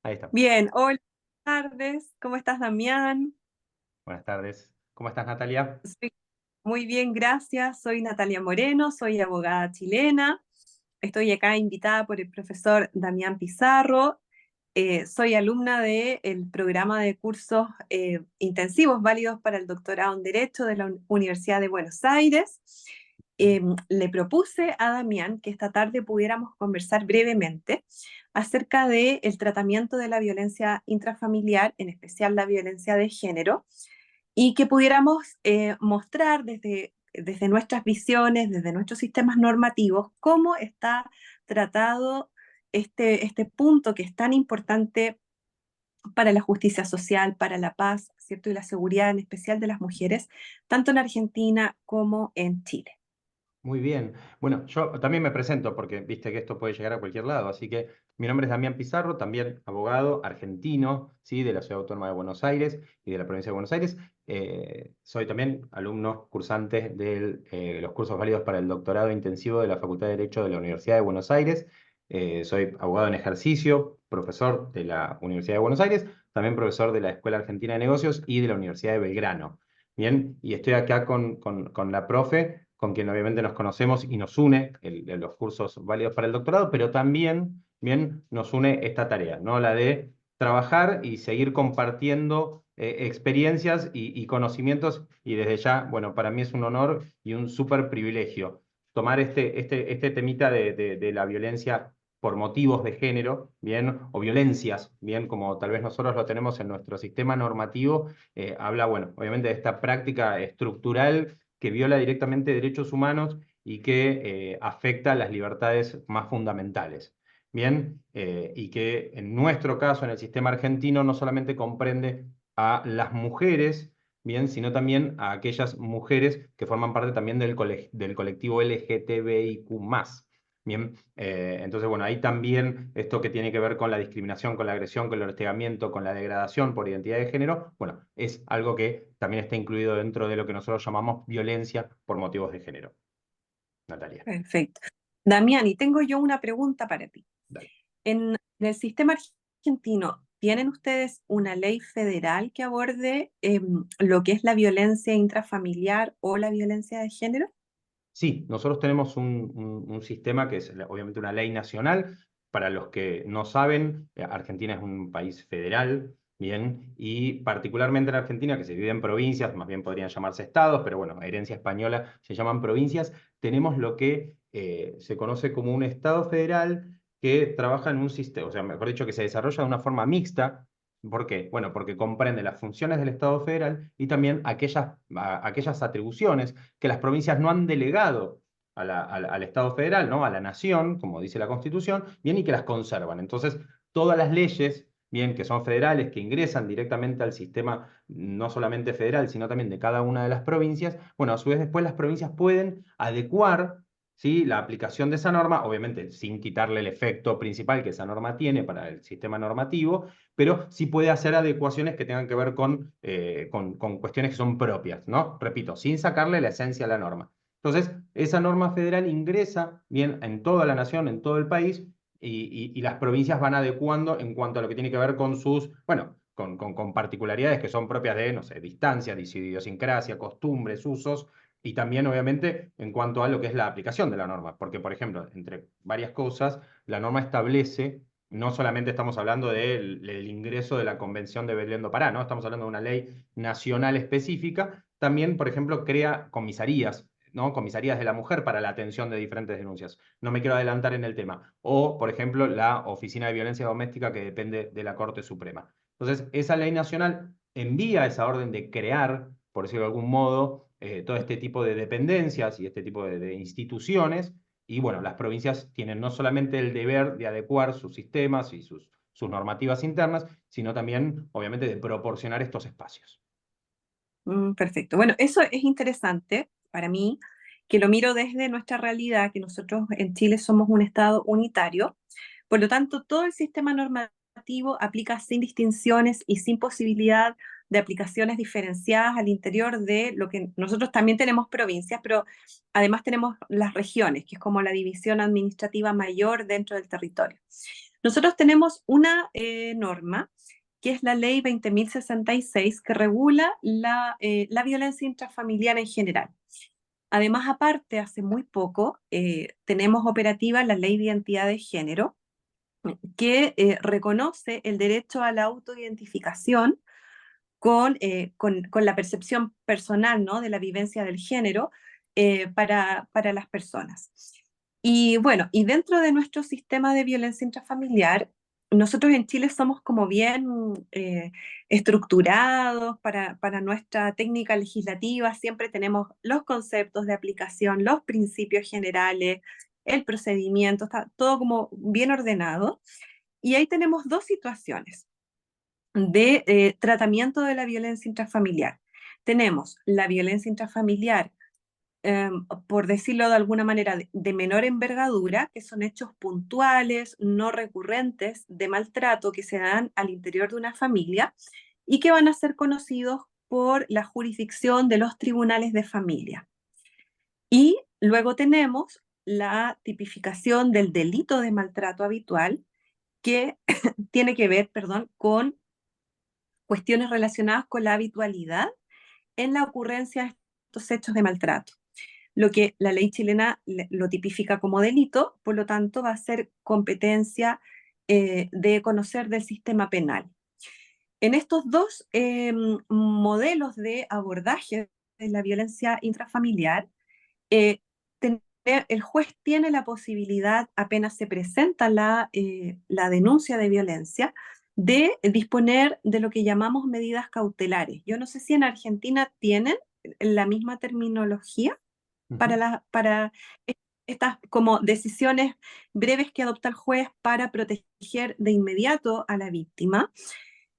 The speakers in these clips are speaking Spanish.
Ahí estamos. Bien, hola, buenas tardes. ¿Cómo estás, Damián? Buenas tardes. ¿Cómo estás, Natalia? Soy muy bien, gracias. Soy Natalia Moreno, soy abogada chilena. Estoy acá invitada por el profesor Damián Pizarro. Soy alumna del programa de cursos intensivos válidos para el doctorado en Derecho de la Universidad de Buenos Aires. Le propuse a Damián que esta tarde pudiéramos conversar brevemente acerca del tratamiento de la violencia intrafamiliar, en especial la violencia de género, y que pudiéramos mostrar desde nuestras visiones, desde nuestros sistemas normativos, cómo está tratado este punto que es tan importante para la justicia social, para la paz, ¿cierto? Y la seguridad en especial de las mujeres, tanto en Argentina como en Chile. Muy bien. Bueno, yo también me presento porque viste que esto puede llegar a cualquier lado. Así que mi nombre es Damián Pizarro, también abogado argentino, ¿sí? De la Ciudad Autónoma de Buenos Aires y de la provincia de Buenos Aires. Soy también alumno cursante de los cursos válidos para el doctorado intensivo de la Facultad de Derecho de la Universidad de Buenos Aires. Soy abogado en ejercicio, profesor de la Universidad de Buenos Aires, también profesor de la Escuela Argentina de Negocios y de la Universidad de Belgrano. Bien, y estoy acá con la profe, con quien obviamente nos conocemos y nos une los cursos válidos para el doctorado, pero también, bien, nos une esta tarea, ¿no? La de trabajar y seguir compartiendo experiencias y conocimientos, y desde ya, bueno, para mí es un honor y un súper privilegio tomar este temita de la violencia por motivos de género, bien, o violencias, bien, como tal vez nosotros lo tenemos en nuestro sistema normativo. Habla, bueno, obviamente de esta práctica estructural que viola directamente derechos humanos y que afecta las libertades más fundamentales. Bien, y que en nuestro caso, en el sistema argentino, no solamente comprende a las mujeres, bien, sino también a aquellas mujeres que forman parte también del colectivo LGTBIQ+. Bien, entonces, bueno, ahí también esto que tiene que ver con la discriminación, con la agresión, con el hostigamiento, con la degradación por identidad de género, bueno, es algo que también está incluido dentro de lo que nosotros llamamos violencia por motivos de género. Natalia, Perfecto. Damián, y tengo yo una pregunta para ti. dale. En el sistema argentino, ¿tienen ustedes una ley federal que aborde lo que es la violencia intrafamiliar o la violencia de género? Sí, nosotros tenemos un sistema que es obviamente una ley nacional. Para los que no saben, Argentina es un país federal, bien, y particularmente en Argentina, que se divide en provincias, más bien podrían llamarse estados, pero bueno, herencia española se llaman provincias, tenemos lo que se conoce como un estado federal que trabaja en un sistema, o sea, mejor dicho, que se desarrolla de una forma mixta. ¿Por qué? Bueno, porque comprende las funciones del Estado federal y también aquellas atribuciones que las provincias no han delegado al Estado federal, ¿no? A la nación, como dice la Constitución, bien, y que las conservan. Entonces, todas las leyes, bien, que son federales, que ingresan directamente al sistema no solamente federal, sino también de cada una de las provincias, bueno, a su vez después las provincias pueden adecuar, ¿sí? La aplicación de esa norma, obviamente sin quitarle el efecto principal que esa norma tiene para el sistema normativo, pero sí puede hacer adecuaciones que tengan que ver con cuestiones que son propias, ¿no? Repito, sin sacarle la esencia a la norma. Entonces, esa norma federal ingresa bien en toda la nación, en todo el país, y las provincias van adecuando en cuanto a lo que tiene que ver con sus, bueno, con particularidades que son propias de, no sé, distancia, idiosincrasia, costumbres, usos, y también, obviamente, en cuanto a lo que es la aplicación de la norma. Porque, por ejemplo, entre varias cosas, la norma establece, no solamente estamos hablando del ingreso de la Convención de Belén do Pará, ¿no? Estamos hablando de una ley nacional específica. También, por ejemplo, crea comisarías, ¿no? Comisarías de la mujer para la atención de diferentes denuncias. No me quiero adelantar en el tema. O, por ejemplo, la Oficina de Violencia Doméstica que depende de la Corte Suprema. Entonces, esa ley nacional envía esa orden de crear, por decirlo de algún modo, todo este tipo de dependencias y este tipo de instituciones. Y bueno, las provincias tienen no solamente el deber de adecuar sus sistemas y sus normativas internas, sino también, obviamente, de proporcionar estos espacios. Perfecto. Bueno, eso es interesante para mí, que lo miro desde nuestra realidad, que nosotros en Chile somos un estado unitario. Por lo tanto, todo el sistema normativo aplica sin distinciones y sin posibilidad de aplicaciones diferenciadas al interior de lo que nosotros también tenemos provincias, pero además tenemos las regiones, que es como la división administrativa mayor dentro del territorio. Nosotros tenemos una norma, que es la Ley 20.066, que regula la violencia intrafamiliar en general. Además, aparte, hace muy poco tenemos operativa la Ley de Identidad de Género, que reconoce el derecho a la autoidentificación con la percepción personal, ¿no?, de la vivencia del género para las personas. Y bueno, y dentro de nuestro sistema de violencia intrafamiliar, nosotros en Chile somos como bien estructurados para nuestra técnica legislativa, siempre tenemos los conceptos de aplicación, los principios generales, el procedimiento, está todo como bien ordenado. Y ahí tenemos dos situaciones de tratamiento de la violencia intrafamiliar. Tenemos la violencia intrafamiliar, por decirlo de alguna manera, de menor envergadura, que son hechos puntuales, no recurrentes, de maltrato que se dan al interior de una familia y que van a ser conocidos por la jurisdicción de los tribunales de familia. Y luego tenemos la tipificación del delito de maltrato habitual, que tiene que ver, perdón, con cuestiones relacionadas con la habitualidad en la ocurrencia de estos hechos de maltrato. Lo que la ley chilena lo tipifica como delito, por lo tanto va a ser competencia de conocer del sistema penal. En estos dos modelos de abordaje de la violencia intrafamiliar, eh, el juez tiene la posibilidad, apenas se presenta la denuncia de violencia, de disponer de lo que llamamos medidas cautelares. Yo no sé si en Argentina tienen la misma terminología Ujú. para estas como decisiones breves que adopta el juez para proteger de inmediato a la víctima,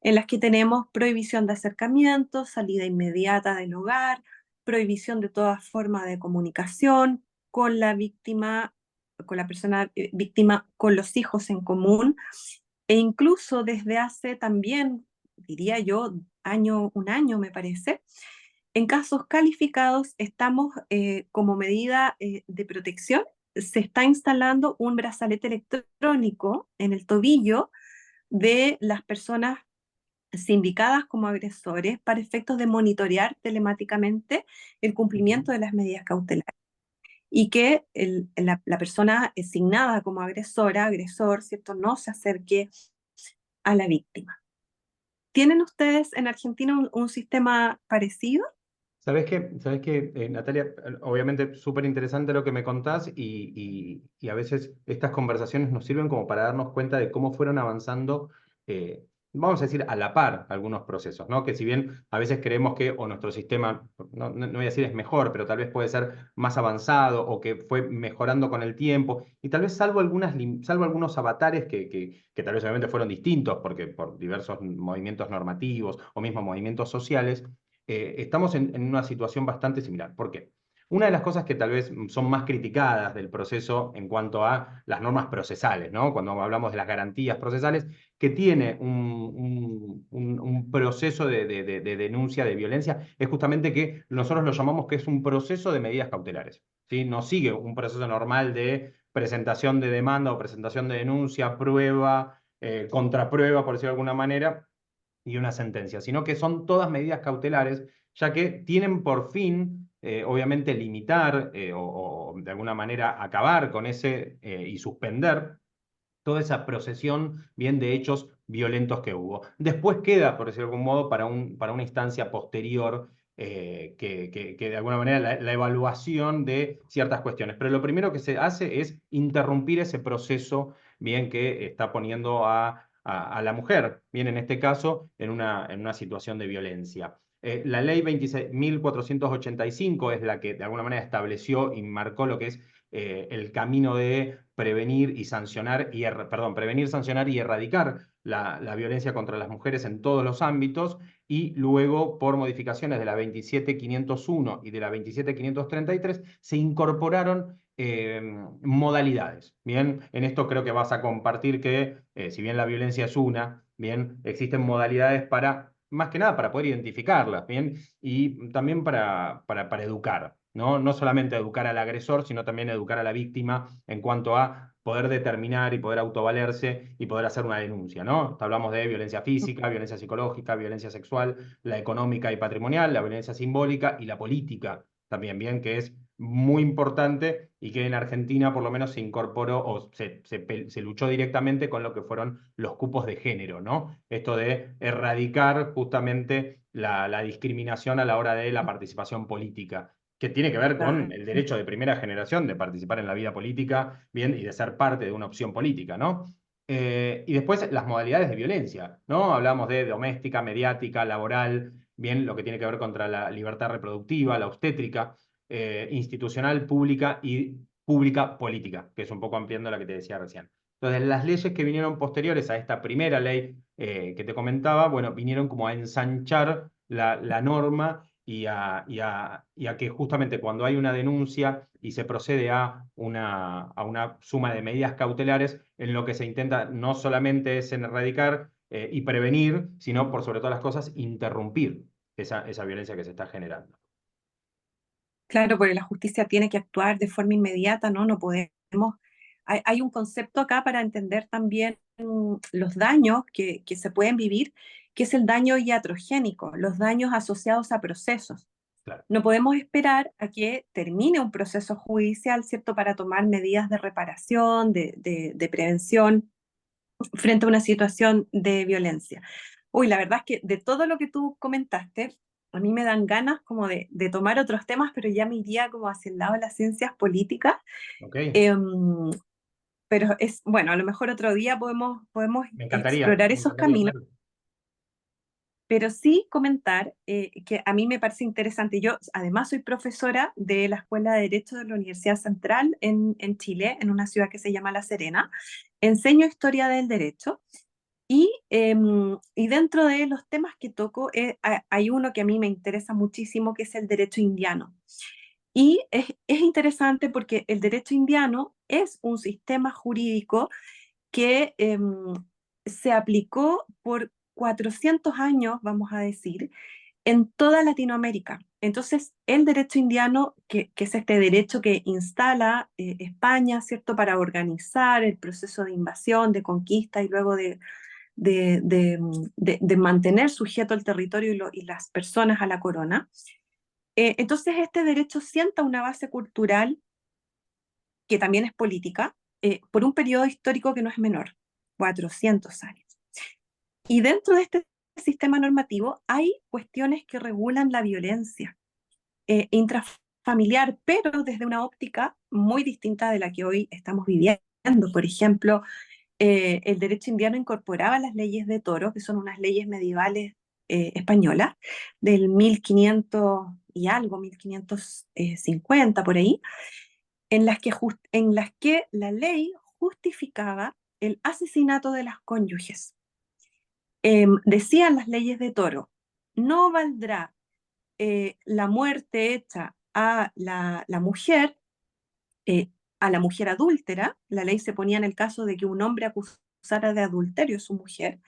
en las que tenemos prohibición de acercamiento, salida inmediata del hogar, prohibición de toda forma de comunicación con la víctima, con la persona víctima, con los hijos en común, e incluso desde hace también, diría yo, un año me parece, en casos calificados estamos como medida de protección, se está instalando un brazalete electrónico en el tobillo de las personas sindicadas como agresores para efectos de monitorear telemáticamente el Ujú. cumplimiento de las medidas cautelares y que la persona asignada como agresora, agresor, ¿cierto?, no se acerque a la víctima. ¿Tienen ustedes en Argentina un sistema parecido? Sabés qué, Natalia? Obviamente súper interesante lo que me contás y a veces estas conversaciones nos sirven como para darnos cuenta de cómo fueron avanzando, vamos a decir, a la par algunos procesos, ¿no? Que si bien a veces creemos que o nuestro sistema, no voy a decir es mejor, pero tal vez puede ser más avanzado o que fue mejorando con el tiempo y tal vez salvo algunos avatares que tal vez obviamente fueron distintos porque por diversos movimientos normativos o mismos movimientos sociales, estamos en una situación bastante similar. ¿Por qué? Una de las cosas que tal vez son más criticadas del proceso en cuanto a las normas procesales, ¿no? Cuando hablamos de las garantías procesales, que tiene un proceso de denuncia de violencia, es justamente que nosotros lo llamamos que es un proceso de medidas cautelares, ¿sí? No sigue un proceso normal de presentación de demanda o presentación de denuncia, prueba, contraprueba, por decirlo de alguna manera, y una sentencia, sino que son todas medidas cautelares, ya que tienen por fin, obviamente, limitar o de alguna manera acabar con ese y suspender toda esa procesión bien de hechos violentos que hubo. Después queda, por decirlo de algún modo, para una instancia posterior que de alguna manera la evaluación de ciertas cuestiones. Pero lo primero que se hace es interrumpir ese proceso bien que está poniendo a la mujer, bien en este caso, en una situación de violencia. La ley 26.485 es la que de alguna manera estableció y marcó lo que es el camino de prevenir y sancionar prevenir, sancionar y erradicar la violencia contra las mujeres en todos los ámbitos, y luego por modificaciones de la 27.501 y de la 27.533 se incorporaron modalidades. Bien, en esto creo que vas a compartir que si bien la violencia es una, bien, existen modalidades para, más que nada, para poder identificarlas, bien, y también para educar. ¿No? No solamente educar al agresor, sino también educar a la víctima en cuanto a poder determinar y poder autovalerse y poder hacer una denuncia, ¿no? Hablamos de violencia física, violencia psicológica, violencia sexual, la económica y patrimonial, la violencia simbólica y la política también, bien, que es muy importante y que en Argentina por lo menos se incorporó o se luchó directamente con lo que fueron los cupos de género, ¿no? Esto de erradicar justamente la discriminación a la hora de la participación política, que tiene que ver con Claro. el derecho de primera generación de participar en la vida política, bien, y de ser parte de una opción política, ¿no? Y después las modalidades de violencia, ¿no? Hablamos de doméstica, mediática, laboral, bien, lo que tiene que ver contra la libertad reproductiva, la obstétrica, institucional, pública y pública política, que es un poco ampliando la que te decía recién. Entonces, las leyes que vinieron posteriores a esta primera ley que te comentaba, bueno, vinieron como a ensanchar la norma y a que justamente cuando hay una denuncia y se procede a una suma de medidas cautelares, en lo que se intenta no solamente es en erradicar y prevenir, sino por sobre todas las cosas interrumpir esa violencia que se está generando. Claro, porque la justicia tiene que actuar de forma inmediata, ¿no? No podemos. Hay un concepto acá para entender también los daños que se pueden vivir, que es el daño iatrogénico, los daños asociados a procesos. Claro. No podemos esperar a que termine un proceso judicial, ¿cierto?, para tomar medidas de reparación, de prevención frente a una situación de violencia. Uy, la verdad es que de todo lo que tú comentaste, a mí me dan ganas como de tomar otros temas, pero ya me iría como hacia el lado de las ciencias políticas. ¿Ok? Em, pero es, bueno, a lo mejor otro día podemos explorar Me esos encantaría, caminos, claro. pero sí comentar que a mí me parece interesante. Yo además soy profesora de la Escuela de Derecho de la Universidad Central en Chile, en una ciudad que se llama La Serena. Enseño historia del derecho. Y dentro de los temas que toco, hay uno que a mí me interesa muchísimo, que es el derecho indiano. Y es interesante porque el derecho indiano es un sistema jurídico que se aplicó por 400 años, vamos a decir, en toda Latinoamérica. Entonces, el derecho indiano, que es este derecho que instala España, ¿cierto?, para organizar el proceso de invasión, de conquista y luego de mantener sujeto el territorio y las personas a la corona. Entonces, este derecho sienta una base cultural que también es política, por un periodo histórico que no es menor, 400 años. Y dentro de este sistema normativo hay cuestiones que regulan la violencia intrafamiliar, pero desde una óptica muy distinta de la que hoy estamos viviendo. Por ejemplo, el derecho indiano incorporaba las leyes de Toro, que son unas leyes medievales españolas, del 1500 y algo, 1550 por ahí, en las que la ley justificaba el asesinato de las cónyuges. Decían las leyes de Toro, no valdrá la muerte hecha eh, a la mujer adúltera. La ley se ponía en el caso de que un hombre acusara de adulterio a su mujer.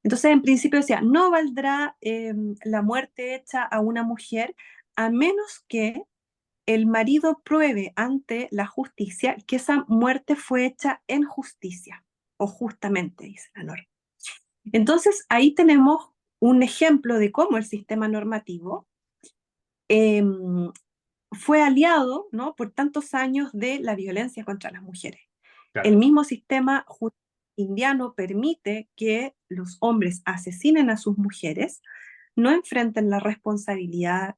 Entonces, en principio decía, no valdrá la muerte hecha a una mujer a menos que el marido pruebe ante la justicia que esa muerte fue hecha en justicia o justamente, dice la norma. Entonces, ahí tenemos un ejemplo de cómo el sistema normativo eh, fue aliado, ¿no?, por tantos años de la violencia contra las mujeres. El Claro. mismo sistema indiano permite que los hombres asesinen a sus mujeres, no enfrenten la responsabilidad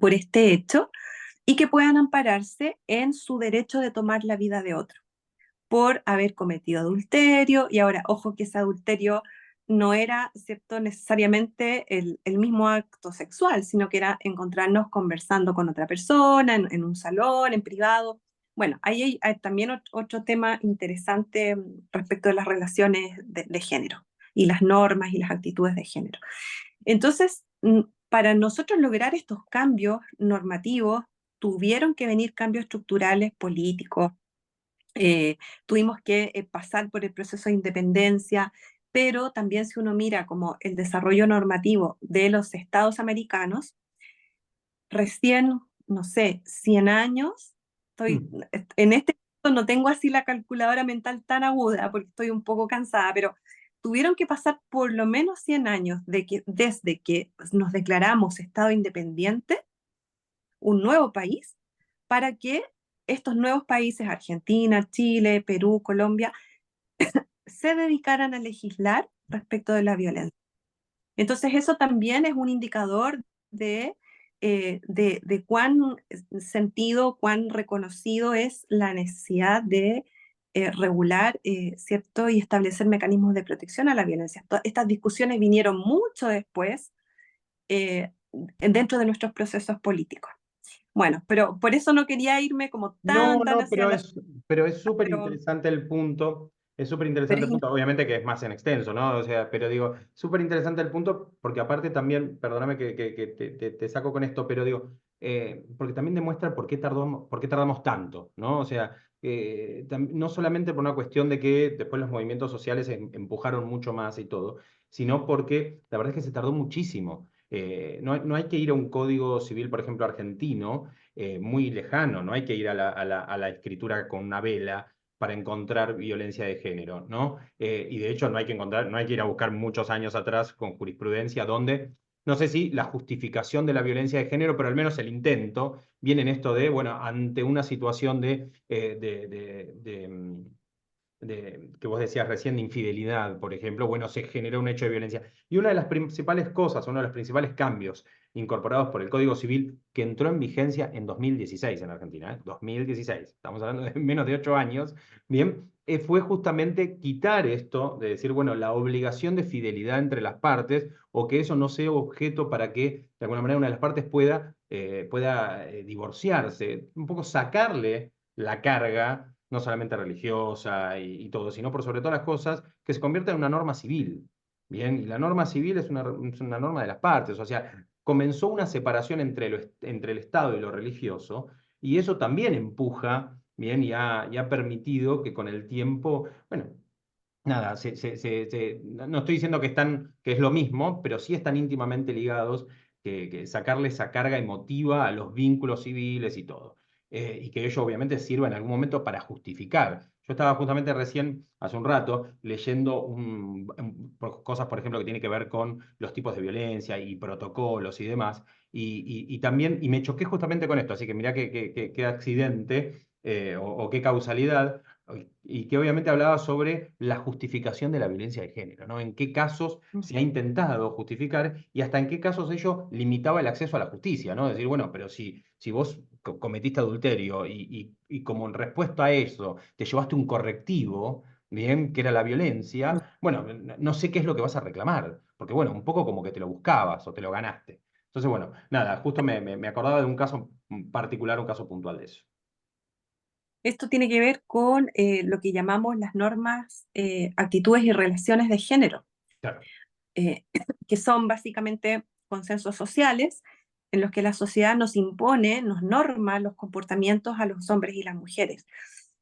por este hecho y que puedan ampararse en su derecho de tomar la vida de otro por haber cometido adulterio. Y ahora, ojo que ese adulterio no era, ¿cierto?, necesariamente el mismo acto sexual, sino que era encontrarnos conversando con otra persona, en un salón, en privado. Bueno, ahí hay también otro tema interesante respecto de las relaciones de género y las normas y las actitudes de género. Entonces, para nosotros lograr estos cambios normativos, tuvieron que venir cambios estructurales, políticos, tuvimos que pasar por el proceso de independencia, pero también si uno mira como el desarrollo normativo de los estados americanos, recién, no sé, 100 años, estoy Mm. en este no tengo así la calculadora mental tan aguda porque estoy un poco cansada, pero tuvieron que pasar por lo menos 100 años desde que nos declaramos Estado independiente, un nuevo país, para que estos nuevos países, Argentina, Chile, Perú, Colombia, se dedicaran a legislar respecto de la violencia. Entonces eso también es un indicador de cuán sentido, cuán reconocido es la necesidad de regular, ¿cierto? Y establecer mecanismos de protección a la violencia. Estas discusiones vinieron mucho después dentro de nuestros procesos políticos. Bueno, pero por eso no quería irme como No, tan no, hacia la... pero es súper Pero, interesante el punto, es súper pero interesante es el punto, obviamente que es más en extenso, ¿no? O sea, pero digo, súper interesante el punto, porque aparte también, perdóname que te saco con esto, pero digo, porque también demuestra por qué tardamos tanto, ¿no? O sea, no solamente por una cuestión de que después los movimientos sociales empujaron mucho más y todo, sino porque la verdad es que se tardó muchísimo. No hay que ir a un código civil, por ejemplo, argentino, muy lejano, no hay que ir a la escritura con una vela para encontrar violencia de género, ¿no? Y de hecho no hay que ir a buscar muchos años atrás con jurisprudencia donde, no sé si la justificación de la violencia de género, pero al menos el intento, viene en esto de, bueno, ante una situación que vos decías recién de infidelidad, por ejemplo, bueno, se generó un hecho de violencia. Y una de las principales cosas, uno de los principales cambios incorporados por el Código Civil que entró en vigencia en 2016 en Argentina, 2016, estamos hablando de menos de 8 años, bien, fue justamente quitar esto de decir, bueno, la obligación de fidelidad entre las partes o que eso no sea objeto para que de alguna manera una de las partes pueda divorciarse, un poco sacarle la carga no solamente religiosa y todo, sino por sobre todas las cosas, que se convierta en una norma civil. Bien, y la norma civil es una norma de las partes, o sea, comenzó una separación entre el Estado y lo religioso, y eso también empuja, bien, y ha permitido que con el tiempo, bueno, nada, no estoy diciendo que es lo mismo, pero sí están íntimamente ligados, que sacarle esa carga emotiva a los vínculos civiles y todo. Y que ello obviamente sirva en algún momento para justificar. Yo estaba justamente recién, hace un rato, leyendo cosas, por ejemplo, que tienen que ver con los tipos de violencia y protocolos y demás, y también, y me choqué justamente con esto, así que mirá qué accidente o qué causalidad, y que obviamente hablaba sobre la justificación de la violencia de género, ¿no? En qué casos se ha intentado justificar y hasta en qué casos ello limitaba el acceso a la justicia, ¿no? Decir, bueno, pero si vos cometiste adulterio y como en respuesta a eso te llevaste un correctivo, bien, que era la violencia, bueno, no sé qué es lo que vas a reclamar, porque bueno, un poco como que te lo buscabas o te lo ganaste. Entonces, bueno, nada, justo me acordaba de un caso particular, un caso puntual de eso. esto tiene que ver con lo que llamamos las normas, actitudes y relaciones de género, Claro. eh, que son básicamente consensos sociales en los que la sociedad nos impone, nos norma los comportamientos a los hombres y las mujeres.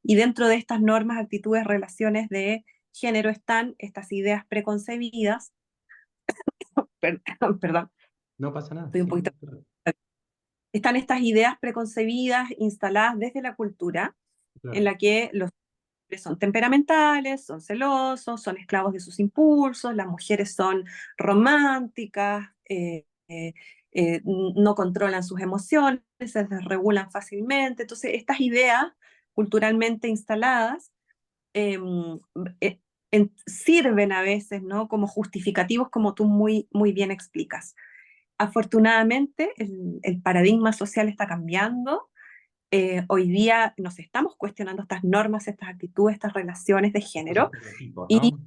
Y dentro de estas normas, actitudes, relaciones de género están estas ideas preconcebidas, perdón, No pasa nada, estoy un sí. poquito, están estas ideas preconcebidas instaladas desde la cultura en Claro. la que los hombres son temperamentales, son celosos, son esclavos de sus impulsos, las mujeres son románticas, no controlan sus emociones, se desregulan fácilmente. Entonces, estas ideas culturalmente instaladas eh, eh, sirven a veces, ¿no? Como justificativos, como tú muy, muy bien explicas. Afortunadamente, el paradigma social está cambiando. Hoy día nos estamos cuestionando estas normas, estas actitudes, estas relaciones de Estos género estereotipos, y, ¿no?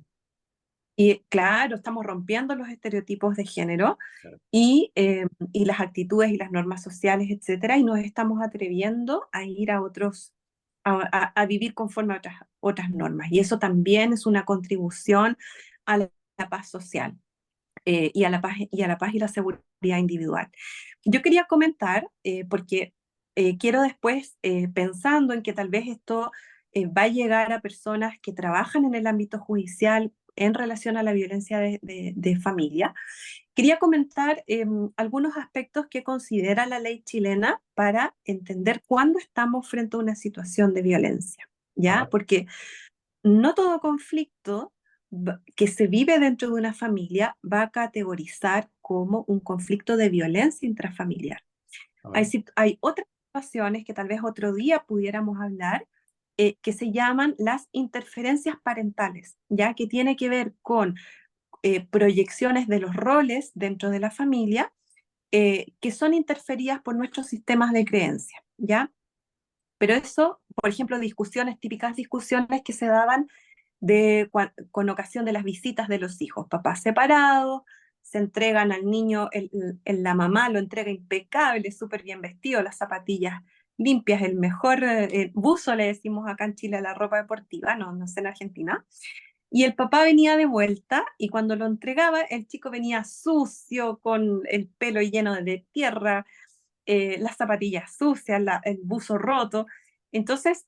y claro, estamos rompiendo los estereotipos de género Claro. y las actitudes y las normas sociales, etcétera, y nos estamos atreviendo a ir a otros, a vivir conforme a otras normas. Y eso también es una contribución a la paz social y a la paz y la seguridad individual. Yo quería comentar, porque quiero después, pensando en que tal vez esto va a llegar a personas que trabajan en el ámbito judicial en relación a la violencia de familia, quería comentar algunos aspectos que considera la ley chilena para entender cuándo estamos frente a una situación de violencia. A ¿ya? ver. Porque no todo conflicto que se vive dentro de una familia va a categorizar como un conflicto de violencia intrafamiliar. A Hay, ver. hay otras situaciones que tal vez otro día pudiéramos hablar, que se llaman las interferencias parentales, ya que tiene que ver con proyecciones de los roles dentro de la familia, que son interferidas por nuestros sistemas de creencia, ¿ya? Pero eso, por ejemplo, discusiones, típicas discusiones que se daban con ocasión de las visitas de los hijos, papás separados, se entregan al niño, la mamá lo entrega impecable, súper bien vestido, las zapatillas limpias, el mejor buzo, le decimos acá en Chile a la ropa deportiva, no, no sé en Argentina. Y el papá venía de vuelta y cuando lo entregaba, el chico venía sucio, con el pelo lleno de tierra, las zapatillas sucias, el buzo roto. Entonces,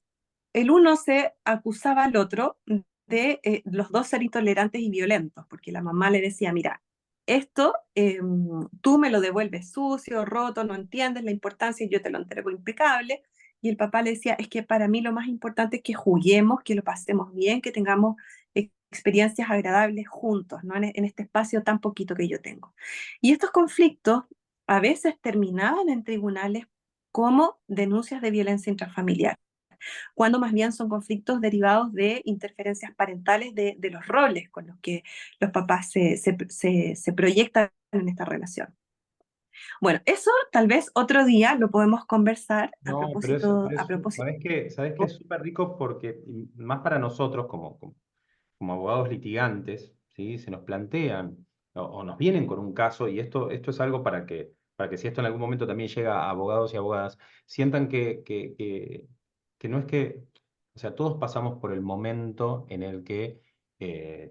el uno se acusaba al otro de los dos ser intolerantes y violentos, porque la mamá le decía, mira, esto tú me lo devuelves sucio, roto, no entiendes la importancia y yo te lo entrego impecable. Y el papá le decía, es que para mí lo más importante es que juguemos, que lo pasemos bien, que tengamos experiencias agradables juntos, ¿no? En este espacio tan poquito que yo tengo. Y estos conflictos a veces terminaban en tribunales como denuncias de violencia intrafamiliar, cuando más bien son conflictos derivados de interferencias parentales de los roles con los que los papás se proyectan en esta relación. Bueno, eso tal vez otro día lo podemos conversar No, pero eso, pero a eso, propósito. sabes que es súper rico porque, y más para nosotros como abogados litigantes, ¿sí? Se nos plantean o nos vienen con un caso, y esto es algo para que si esto en algún momento también llega a abogados y abogadas, sientan que no es que, o sea, todos pasamos por el momento en el que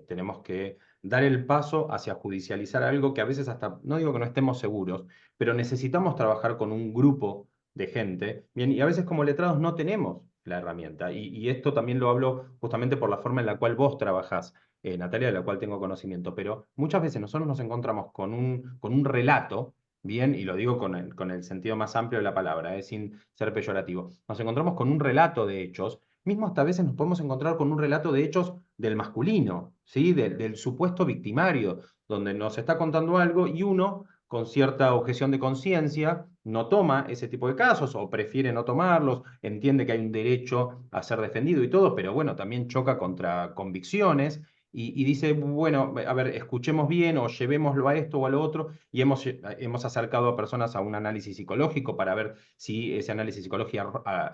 tenemos que dar el paso hacia judicializar algo que a veces hasta, no digo que no estemos seguros, pero necesitamos trabajar con un grupo de gente, bien, y a veces como letrados no tenemos la herramienta. Y esto también lo hablo justamente por la forma en la cual vos trabajás, Natalia, de la cual tengo conocimiento, pero muchas veces nosotros nos encontramos con un relato, bien, y lo digo con el sentido más amplio de la palabra, sin ser peyorativo, nos encontramos con un relato de hechos, mismo hasta a veces nos podemos encontrar con un relato de hechos del masculino, ¿sí? Del supuesto victimario, donde nos está contando algo y uno con cierta objeción de conciencia, no toma ese tipo de casos o prefiere no tomarlos, entiende que hay un derecho a ser defendido y todo, pero bueno, también choca contra convicciones y dice, bueno, a ver, escuchemos bien o llevémoslo a esto o a lo otro y hemos acercado a personas a un análisis psicológico para ver si ese análisis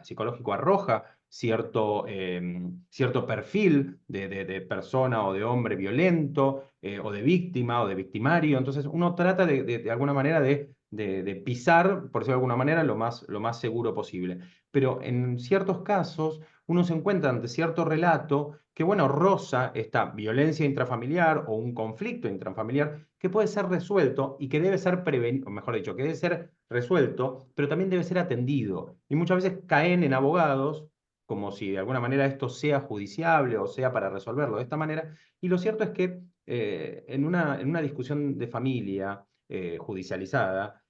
psicológico arroja cierto perfil de persona o de hombre violento o de víctima o de victimario. Entonces uno trata de alguna manera de pisar, por decirlo de alguna manera, lo más seguro posible. Pero en ciertos casos uno se encuentra ante cierto relato que, bueno, roza esta violencia intrafamiliar o un conflicto intrafamiliar que puede ser resuelto y que debe ser prevenido, o mejor dicho, que debe ser resuelto, pero también debe ser atendido. Y muchas veces caen en abogados como si de alguna manera esto sea judiciable o sea para resolverlo de esta manera. Y lo cierto es que en una discusión de familia judicializada,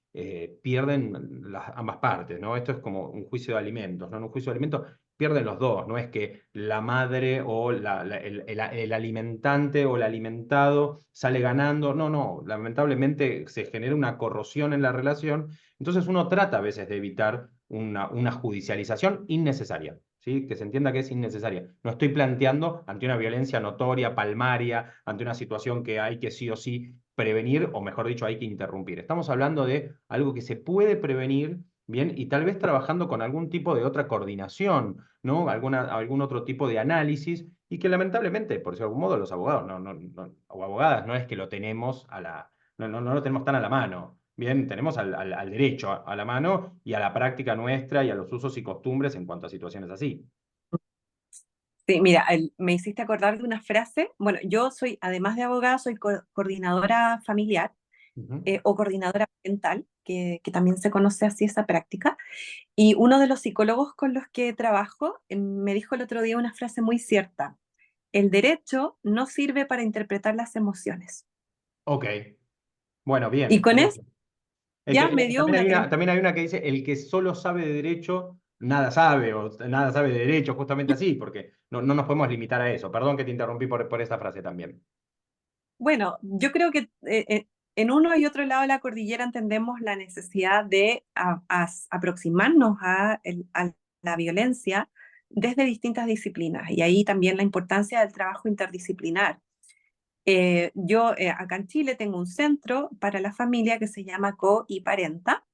pierden ambas partes, ¿no? Esto es como un juicio de alimentos, ¿no? En un juicio de alimentos pierden los dos, no es que la madre o el alimentante o el alimentado sale ganando, no, no, lamentablemente se genera una corrosión en la relación, entonces uno trata a veces de evitar una judicialización innecesaria. ¿Sí? Que se entienda que es innecesaria. No estoy planteando ante una violencia notoria, palmaria, ante una situación que hay que sí o sí prevenir, o mejor dicho, hay que interrumpir. Estamos hablando de algo que se puede prevenir, bien, y tal vez trabajando con algún tipo de otra coordinación, ¿no? Algún otro tipo de análisis, y que lamentablemente, por decirlo de algún modo, los abogados o abogadas no es que lo tenemos no lo tenemos tan a la mano. Bien, tenemos al derecho a la mano y a la práctica nuestra y a los usos y costumbres en cuanto a situaciones así. Sí, mira, me hiciste acordar de una frase. Bueno, yo soy, además de abogada, soy coordinadora familiar Ujú. o coordinadora parental, que también se conoce así esa práctica. Y uno de los psicólogos con los que trabajo me dijo el otro día una frase muy cierta. El derecho no sirve para interpretar las emociones. Ok, bueno, Y bien. con eso El ya me dio una tremenda... también hay una que dice, el que solo sabe de derecho nada sabe o nada sabe de derecho, justamente así, porque no nos podemos limitar a eso. Perdón que te interrumpí por esa frase también. Bueno, yo creo que en uno y otro lado de la cordillera entendemos la necesidad de aproximarnos a la violencia desde distintas disciplinas y ahí también la importancia del trabajo interdisciplinar. Yo acá en Chile tengo un centro para la familia que se llama Co-y-Parenta,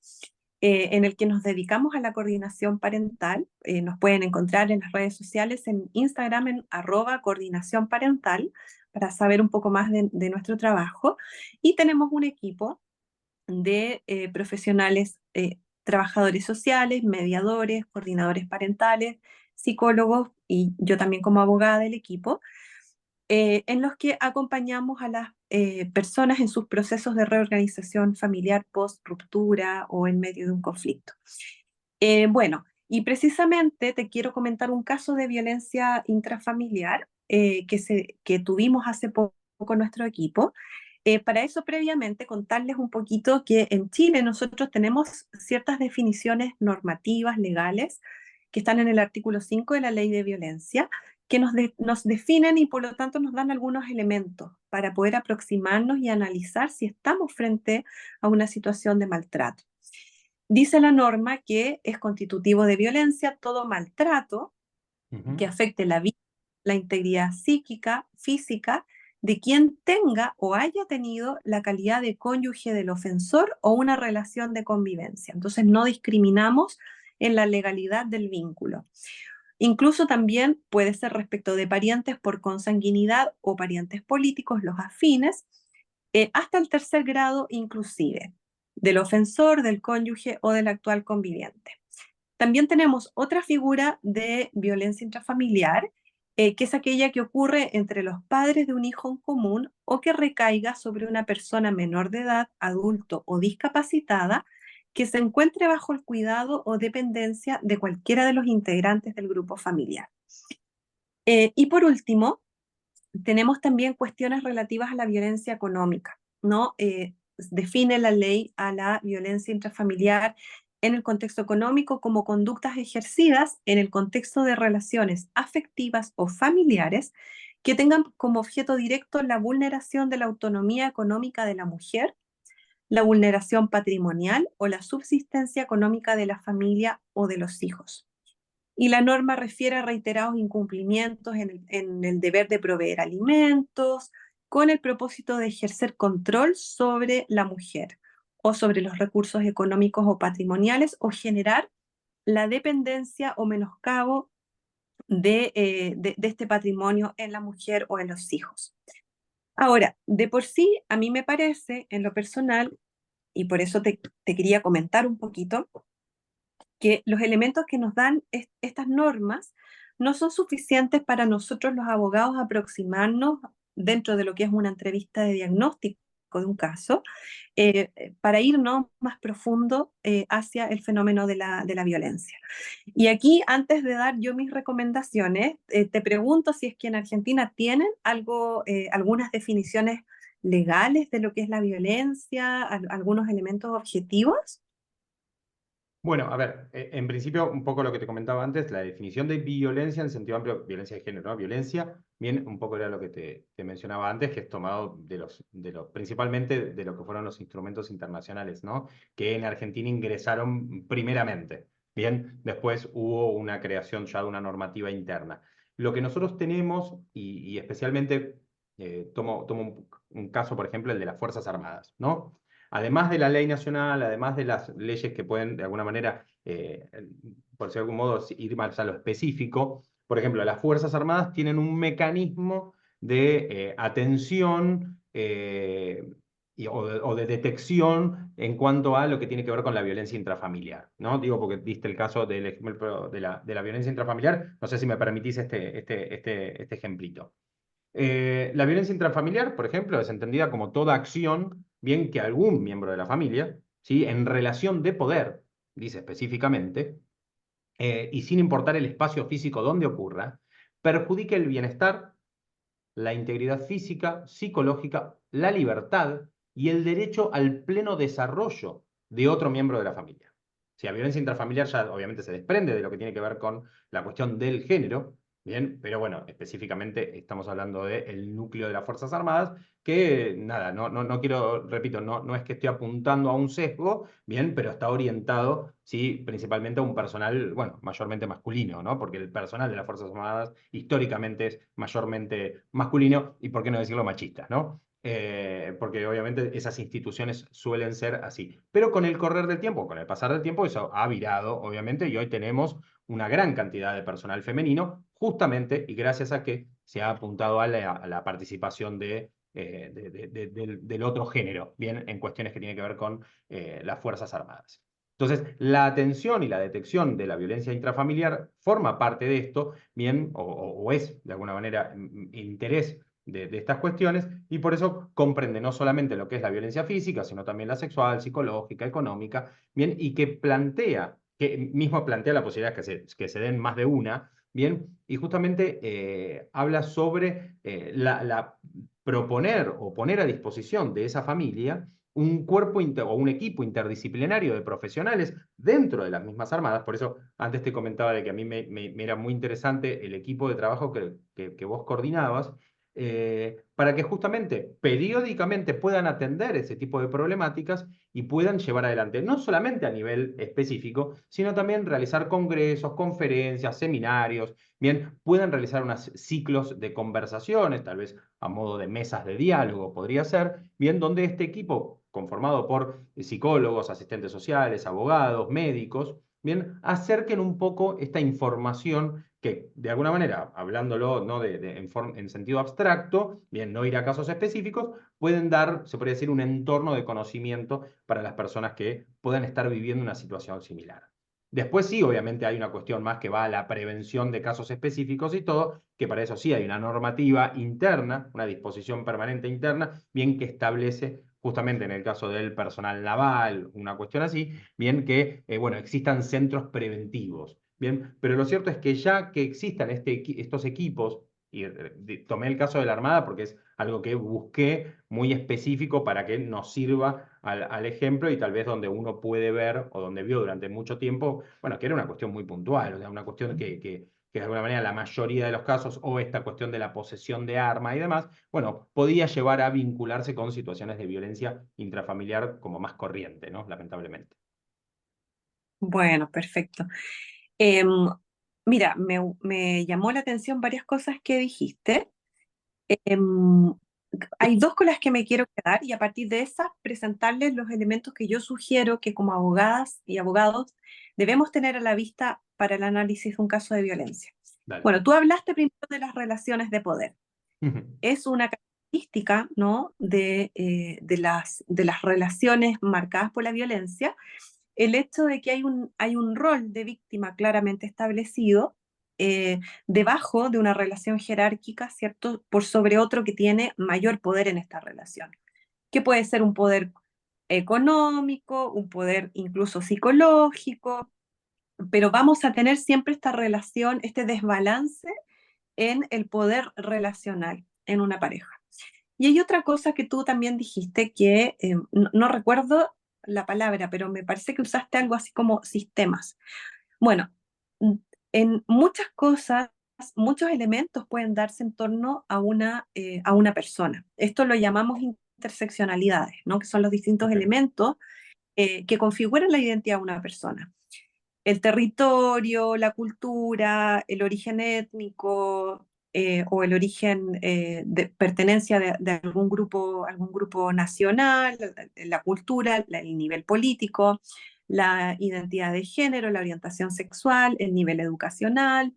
en el que nos dedicamos a la coordinación parental. Nos pueden encontrar en las redes sociales, en Instagram, en @coordinación parental, para saber un poco más de nuestro trabajo. Y tenemos un equipo de profesionales, trabajadores sociales, mediadores, coordinadores parentales, psicólogos y yo también como abogada del equipo, en los que acompañamos a las personas en sus procesos de reorganización familiar post ruptura o en medio de un conflicto. Bueno, y precisamente te quiero comentar un caso de violencia intrafamiliar que tuvimos hace poco en nuestro equipo. Para eso, previamente, contarles un poquito que en Chile nosotros tenemos ciertas definiciones normativas, legales, que están en el artículo 5 de la Ley de Violencia, que nos definen y por lo tanto nos dan algunos elementos para poder aproximarnos y analizar si estamos frente a una situación de maltrato. Dice la norma que es constitutivo de violencia todo maltrato que afecte la vida, la integridad psíquica, física, de quien tenga o haya tenido la calidad de cónyuge del ofensor o una relación de convivencia. Entonces no discriminamos en la legalidad del vínculo. Incluso también puede ser respecto de parientes por consanguinidad o parientes políticos, los afines, hasta el tercer grado inclusive, del ofensor, del cónyuge o del actual conviviente. También tenemos otra figura de violencia intrafamiliar, que es aquella que ocurre entre los padres de un hijo en común o que recaiga sobre una persona menor de edad, adulto o discapacitada, que se encuentre bajo el cuidado o dependencia de cualquiera de los integrantes del grupo familiar. Y por último, tenemos también cuestiones relativas a la violencia económica, ¿no? Define la ley a la violencia intrafamiliar en el contexto económico como conductas ejercidas en el contexto de relaciones afectivas o familiares que tengan como objeto directo la vulneración de la autonomía económica de la mujer, la vulneración patrimonial o la subsistencia económica de la familia o de los hijos. Y la norma refiere a reiterados incumplimientos en el deber de proveer alimentos, con el propósito de ejercer control sobre la mujer o sobre los recursos económicos o patrimoniales o generar la dependencia o menoscabo de este patrimonio en la mujer o en los hijos. Ahora, de por sí, a mí me parece, en lo personal, y por eso te quería comentar un poquito, que los elementos que nos dan estas normas no son suficientes para nosotros los abogados aproximarnos dentro de lo que es una entrevista de diagnóstico de un caso, para irnos más profundo hacia el fenómeno de la violencia. Y aquí, antes de dar yo mis recomendaciones, te pregunto si es que en Argentina tienen algunas definiciones legales de lo que es la violencia, algunos elementos objetivos. Bueno, a ver, en principio, un poco lo que te comentaba antes, la definición de violencia en sentido amplio, violencia de género, ¿no? Violencia, bien, un poco era lo que te mencionaba antes, que es tomado principalmente de lo que fueron los instrumentos internacionales, ¿no? Que en Argentina ingresaron primeramente. Bien, después hubo una creación ya de una normativa interna. Lo que nosotros tenemos, y especialmente tomo un caso, por ejemplo, el de las Fuerzas Armadas, ¿no? Además de la ley nacional, además de las leyes que pueden de alguna manera, por decirlo de algún modo, ir más a lo específico, por ejemplo, las Fuerzas Armadas tienen un mecanismo de atención o de detección en cuanto a lo que tiene que ver con la violencia intrafamiliar, ¿no? Digo, porque diste el caso del ejemplo de la violencia intrafamiliar, no sé si me permitís este ejemplito. La violencia intrafamiliar, por ejemplo, es entendida como toda acción, bien que algún miembro de la familia, ¿sí? En relación de poder, dice específicamente, y sin importar el espacio físico donde ocurra, perjudique el bienestar, la integridad física, psicológica, la libertad y el derecho al pleno desarrollo de otro miembro de la familia. Si la violencia intrafamiliar ya obviamente se desprende de lo que tiene que ver con la cuestión del género, bien, pero bueno, específicamente estamos hablando del núcleo de las Fuerzas Armadas, que nada, no quiero, repito, no es que esté apuntando a un sesgo, bien, pero está orientado, sí, principalmente a un personal, bueno, mayormente masculino, ¿no? Porque el personal de las Fuerzas Armadas históricamente es mayormente masculino y, por qué no decirlo, machista, ¿no? Porque obviamente esas instituciones suelen ser así. Pero con el correr del tiempo, con el pasar del tiempo, eso ha virado, obviamente, y hoy tenemos una gran cantidad de personal femenino, justamente y gracias a que se ha apuntado a la participación del otro género, bien, en cuestiones que tienen que ver con las Fuerzas Armadas. Entonces, la atención y la detección de la violencia intrafamiliar forma parte de esto, bien, o es de alguna manera interés de estas cuestiones, y por eso comprende no solamente lo que es la violencia física, sino también la sexual, psicológica, económica, bien, y que mismo plantea la posibilidad que se den más de una, bien, y justamente habla sobre proponer o poner a disposición de esa familia un cuerpo o un equipo interdisciplinario de profesionales dentro de las mismas armadas. Por eso antes te comentaba de que a mí me era muy interesante el equipo de trabajo que vos coordinabas, para que justamente periódicamente puedan atender ese tipo de problemáticas y puedan llevar adelante, no solamente a nivel específico, sino también realizar congresos, conferencias, seminarios, bien, puedan realizar unos ciclos de conversaciones, tal vez a modo de mesas de diálogo podría ser, bien, donde este equipo, conformado por psicólogos, asistentes sociales, abogados, médicos, bien, acerquen un poco esta información que, de alguna manera, hablándolo, ¿no? En sentido abstracto, bien, no ir a casos específicos, pueden dar, se podría decir, un entorno de conocimiento para las personas que puedan estar viviendo una situación similar. Después sí, obviamente hay una cuestión más que va a la prevención de casos específicos y todo, que para eso sí hay una normativa interna, una disposición permanente interna, bien que establece justamente en el caso del personal naval, una cuestión así, bien que, bueno, existan centros preventivos, bien, pero lo cierto es que ya que existan estos equipos, y tomé el caso de la Armada porque es algo que busqué muy específico para que nos sirva al ejemplo y tal vez donde uno puede ver o donde vio durante mucho tiempo, bueno, que era una cuestión muy puntual, o sea, una cuestión que de alguna manera la mayoría de los casos, o esta cuestión de la posesión de arma y demás, bueno, podía llevar a vincularse con situaciones de violencia intrafamiliar como más corriente, ¿no? Lamentablemente. Bueno, perfecto. Em, Mira, me llamó la atención varias cosas que dijiste. Em, Hay dos con las que me quiero quedar y a partir de esas presentarles los elementos que yo sugiero que como abogadas y abogados debemos tener a la vista para el análisis de un caso de violencia. Dale. Bueno, tú hablaste primero de las relaciones de poder. Ujú. Es una característica, ¿no? De las relaciones marcadas por la violencia, el hecho de que hay un rol de víctima claramente establecido debajo de una relación jerárquica, ¿cierto? Por sobre otro que tiene mayor poder en esta relación, que puede ser un poder económico, un poder incluso psicológico, pero vamos a tener siempre esta relación, este desbalance en el poder relacional en una pareja. Y hay otra cosa que tú también dijiste que no recuerdo la palabra, pero me parece que usaste algo así como sistemas. Bueno, en muchas cosas, muchos elementos pueden darse en torno a una persona. Esto lo llamamos interseccionalidades, ¿no? Que son los distintos Ok. elementos que configuran la identidad de una persona. El territorio, la cultura, el origen étnico o el origen de pertenencia de algún grupo nacional, la cultura, el nivel político, la identidad de género, la orientación sexual, el nivel educacional,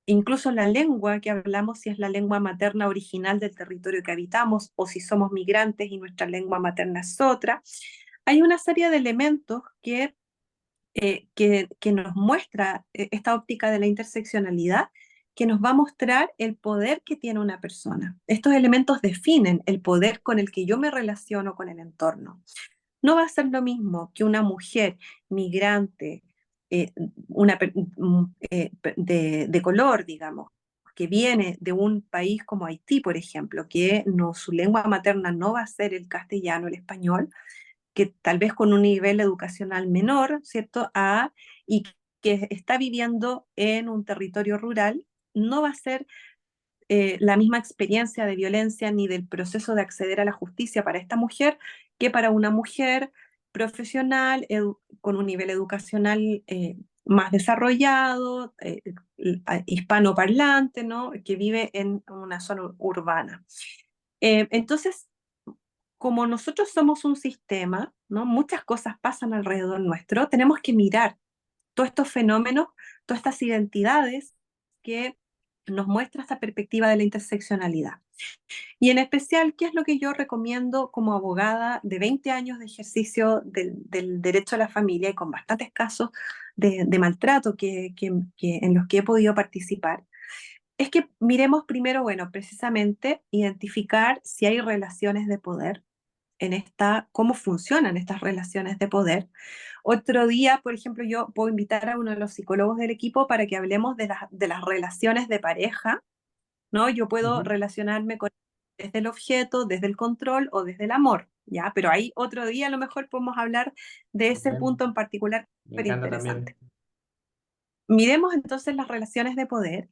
incluso la lengua que hablamos, si es la lengua materna original del territorio que habitamos o si somos migrantes y nuestra lengua materna es otra. Hay una serie de elementos que nos muestra esta óptica de la interseccionalidad, que nos va a mostrar el poder que tiene una persona. Estos elementos definen el poder con el que yo me relaciono con el entorno. No va a ser lo mismo que una mujer migrante, eh, de color, digamos, que viene de un país como Haití, por ejemplo, que no, su lengua materna no va a ser el castellano, el español, que tal vez con un nivel educacional menor, ¿cierto? Y que está viviendo en un territorio rural, no va a ser la misma experiencia de violencia ni del proceso de acceder a la justicia para esta mujer que para una mujer profesional con un nivel educacional más desarrollado, hispanoparlante, ¿no? Que vive en una zona urbana. Entonces, como nosotros somos un sistema, ¿no? Muchas cosas pasan alrededor nuestro, tenemos que mirar todos estos fenómenos, todas estas identidades que nos muestra esta perspectiva de la interseccionalidad. Y en especial, ¿qué es lo que yo recomiendo como abogada de 20 años de ejercicio del derecho a la familia y con bastantes casos de maltrato en los que he podido participar? Es que miremos primero, bueno, precisamente identificar si hay relaciones de poder cómo funcionan estas relaciones de poder. Otro día, por ejemplo, yo puedo invitar a uno de los psicólogos del equipo para que hablemos de las relaciones de pareja, ¿no? Yo puedo Ujú. relacionarme con desde el objeto, desde el control o desde el amor, ¿ya? Pero ahí otro día a lo mejor podemos hablar de ese Bien. punto en particular, Me súper encanta también. interesante. Miremos entonces las relaciones de poder.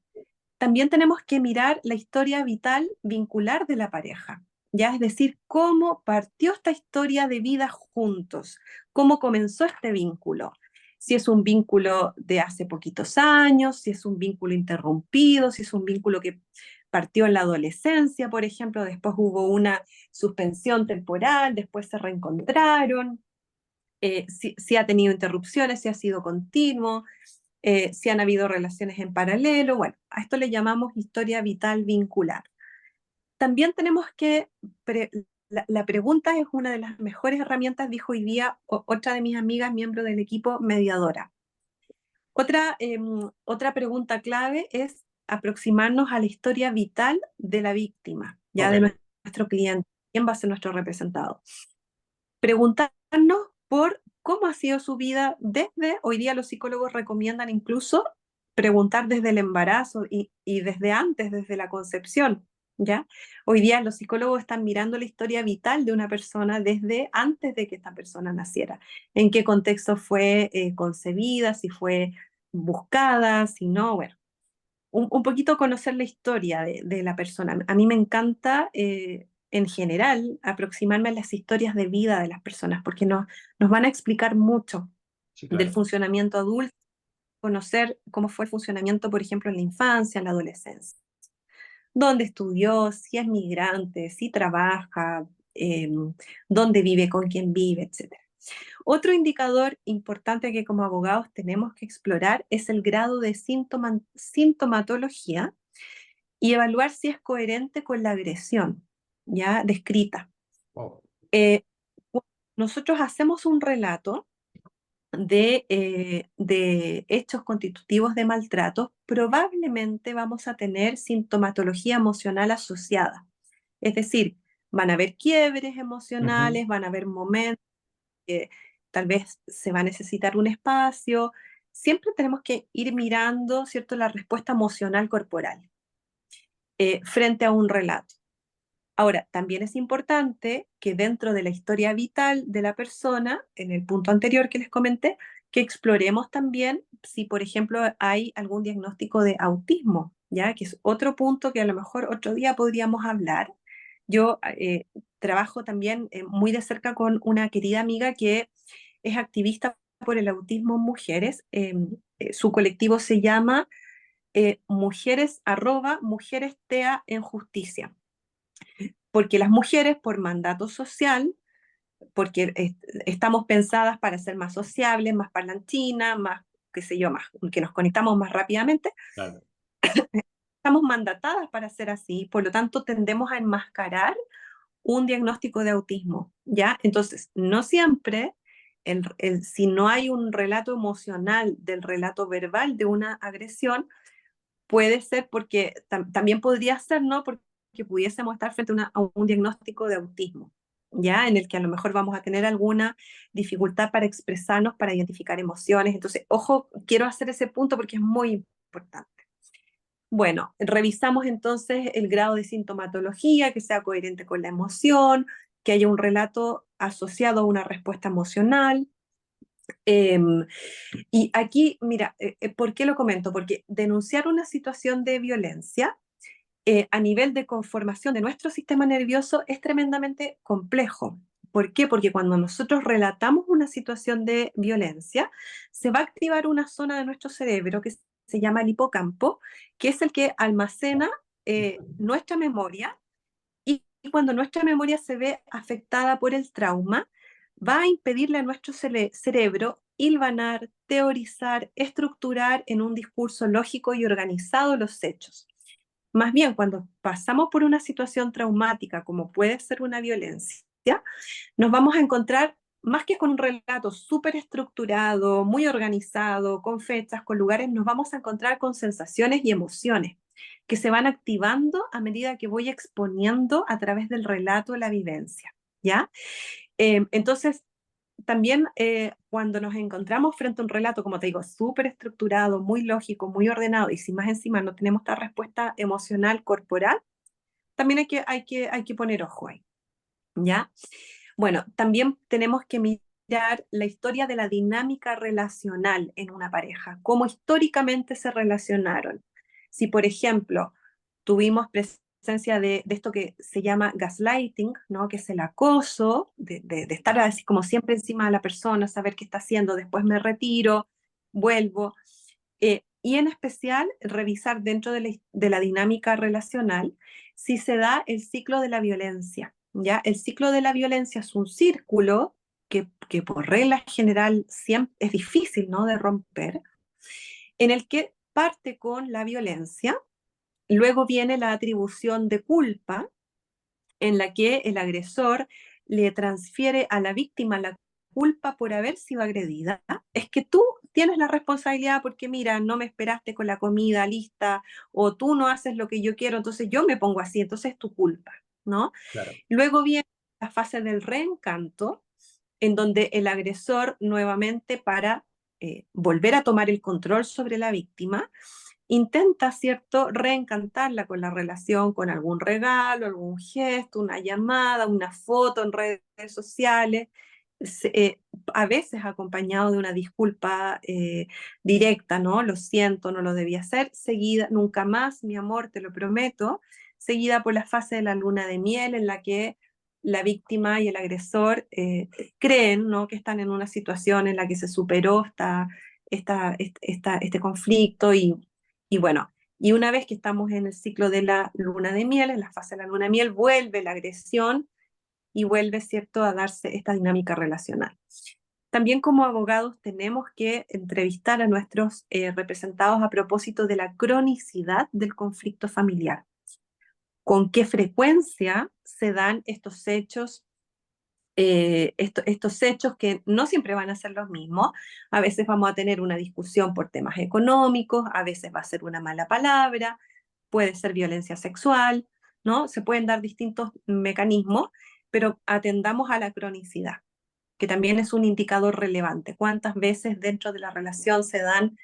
También tenemos que mirar la historia vital vincular de la pareja, ¿ya? Es decir, cómo partió esta historia de vida juntos, cómo comenzó este vínculo. Si es un vínculo de hace poquitos años, si es un vínculo interrumpido, si es un vínculo que partió en la adolescencia, por ejemplo, después hubo una suspensión temporal, después se reencontraron, si ha tenido interrupciones, si ha sido continuo, si han habido relaciones en paralelo. Bueno, a esto le llamamos historia vital vincular. También tenemos que, la pregunta es una de las mejores herramientas, dijo hoy día otra de mis amigas, miembro del equipo mediadora. Otra pregunta clave es aproximarnos a la historia vital de la víctima, ya de Ok. nuestro cliente, quién va a ser nuestro representado. Preguntarnos por cómo ha sido su vida hoy día los psicólogos recomiendan incluso preguntar desde el embarazo y desde antes, desde la concepción, ¿ya? Hoy día los psicólogos están mirando la historia vital de una persona desde antes de que esta persona naciera, en qué contexto fue concebida, si fue buscada, si no, bueno, un poquito conocer la historia de la persona. A mí me encanta, en general, aproximarme a las historias de vida de las personas, porque nos van a explicar mucho Sí, del claro. funcionamiento adulto, conocer cómo fue el funcionamiento, por ejemplo, en la infancia, en la adolescencia, dónde estudió, si es migrante, si trabaja, dónde vive, con quién vive, etc. Otro indicador importante que como abogados tenemos que explorar es el grado de sintomatología y evaluar si es coherente con la agresión ya descrita. Wow. Eh, Nosotros hacemos un relato de hechos constitutivos de maltrato, probablemente vamos a tener sintomatología emocional asociada. Es decir, van a haber quiebres Ujú. emocionales, van a haber momentos que tal vez se va a necesitar un espacio. Siempre tenemos que ir mirando, ¿cierto?, la respuesta emocional corporal frente a un relato. Ahora, también es importante que dentro de la historia vital de la persona, en el punto anterior que les comenté, que exploremos también si, por ejemplo, hay algún diagnóstico de autismo, ¿ya? Que es otro punto que a lo mejor otro día podríamos hablar. Yo trabajo también muy de cerca con una querida amiga que es activista por el autismo en mujeres. Su colectivo se llama Mujeres TEA en Justicia, porque las mujeres por mandato social, porque estamos pensadas para ser más sociables, más parlanchinas, más, qué sé yo, más, que nos conectamos más rápidamente, Claro. estamos mandatadas para ser así, por lo tanto tendemos a enmascarar un diagnóstico de autismo, ¿ya? Entonces, no siempre, si no hay un relato emocional del relato verbal de una agresión, puede ser porque también podría ser, ¿no? Porque pudiésemos estar frente a un diagnóstico de autismo, ¿ya? En el que a lo mejor vamos a tener alguna dificultad para expresarnos, para identificar emociones. Entonces, ojo, quiero hacer ese punto porque es muy importante. Bueno, revisamos entonces el grado de sintomatología, que sea coherente con la emoción, que haya un relato asociado a una respuesta emocional. Y aquí, mira, ¿por qué lo comento? Porque denunciar una situación de violencia a nivel de conformación de nuestro sistema nervioso es tremendamente complejo. ¿Por qué? Porque cuando nosotros relatamos una situación de violencia, se va a activar una zona de nuestro cerebro que se llama el hipocampo, que es el que almacena nuestra memoria, y cuando nuestra memoria se ve afectada por el trauma, va a impedirle a nuestro cerebro hilvanar, teorizar, estructurar en un discurso lógico y organizado los hechos. Más bien, cuando pasamos por una situación traumática, como puede ser una violencia, nos vamos a encontrar más que con un relato súper estructurado, muy organizado, con fechas, con lugares, nos vamos a encontrar con sensaciones y emociones que se van activando a medida que voy exponiendo a través del relato la vivencia, ¿ya? Entonces, también cuando nos encontramos frente a un relato, como te digo, súper estructurado, muy lógico, muy ordenado, y si más encima no tenemos esta respuesta emocional corporal, también hay que poner ojo ahí, ¿ya? Bueno, también tenemos que mirar la historia de la dinámica relacional en una pareja, cómo históricamente se relacionaron. Si, por ejemplo, tuvimos presencia de esto que se llama gaslighting, ¿no? Que es el acoso, de estar así como siempre encima de la persona, saber qué está haciendo, después me retiro, vuelvo. Y en especial, revisar dentro de la dinámica relacional si se da el ciclo de la violencia. ¿Ya? El ciclo de la violencia es un círculo que por regla general siempre es difícil, ¿no? De romper, en el que parte con la violencia, luego viene la atribución de culpa, en la que el agresor le transfiere a la víctima la culpa por haber sido agredida. Es que tú tienes la responsabilidad porque, mira, no me esperaste con la comida lista, o tú no haces lo que yo quiero, entonces yo me pongo así, entonces es tu culpa, ¿no? Claro. Luego viene la fase del reencanto, en donde el agresor nuevamente, para volver a tomar el control sobre la víctima, intenta, ¿cierto?, reencantarla con la relación, con algún regalo, algún gesto, una llamada, una foto en redes sociales, a veces acompañado de una disculpa directa, ¿no? Lo siento, no lo debía hacer, seguida, nunca más, mi amor, te lo prometo, seguida por la fase de la luna de miel, en la que la víctima y el agresor creen, ¿no?, que están en una situación en la que se superó este conflicto y bueno, y una vez que estamos en el ciclo de la luna de miel, en la fase de la luna de miel, vuelve la agresión y vuelve, ¿cierto?, a darse esta dinámica relacional. También como abogados tenemos que entrevistar a nuestros representados a propósito de la cronicidad del conflicto familiar. ¿Con qué frecuencia se dan estos hechos estos hechos que no siempre van a ser los mismos? A veces vamos a tener una discusión por temas económicos, a veces va a ser una mala palabra, puede ser violencia sexual, ¿no? Se pueden dar distintos mecanismos, pero atendamos a la cronicidad, que también es un indicador relevante. ¿Cuántas veces dentro de la relación se dan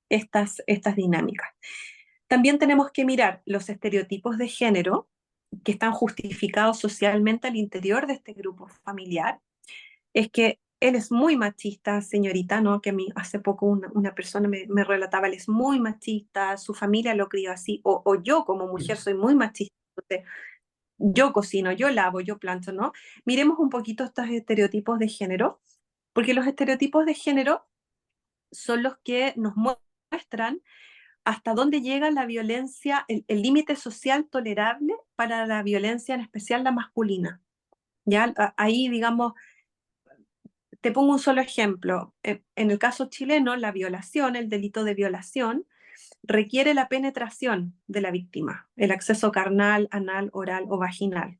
estas dinámicas? También tenemos que mirar los estereotipos de género que están justificados socialmente al interior de este grupo familiar. Es que él es muy machista, señorita, ¿no? Que a mí hace poco una persona me relataba, él es muy machista, su familia lo crió así, o yo como mujer soy muy machista, entonces yo cocino, yo lavo, yo plancho, ¿no? Miremos un poquito estos estereotipos de género, porque los estereotipos de género son los que nos muestran hasta dónde llega la violencia, el límite social tolerable para la violencia, en especial la masculina. ¿Ya? Ahí, digamos, te pongo un solo ejemplo. En el caso chileno, la violación, el delito de violación, requiere la penetración de la víctima, el acceso carnal, anal, oral o vaginal.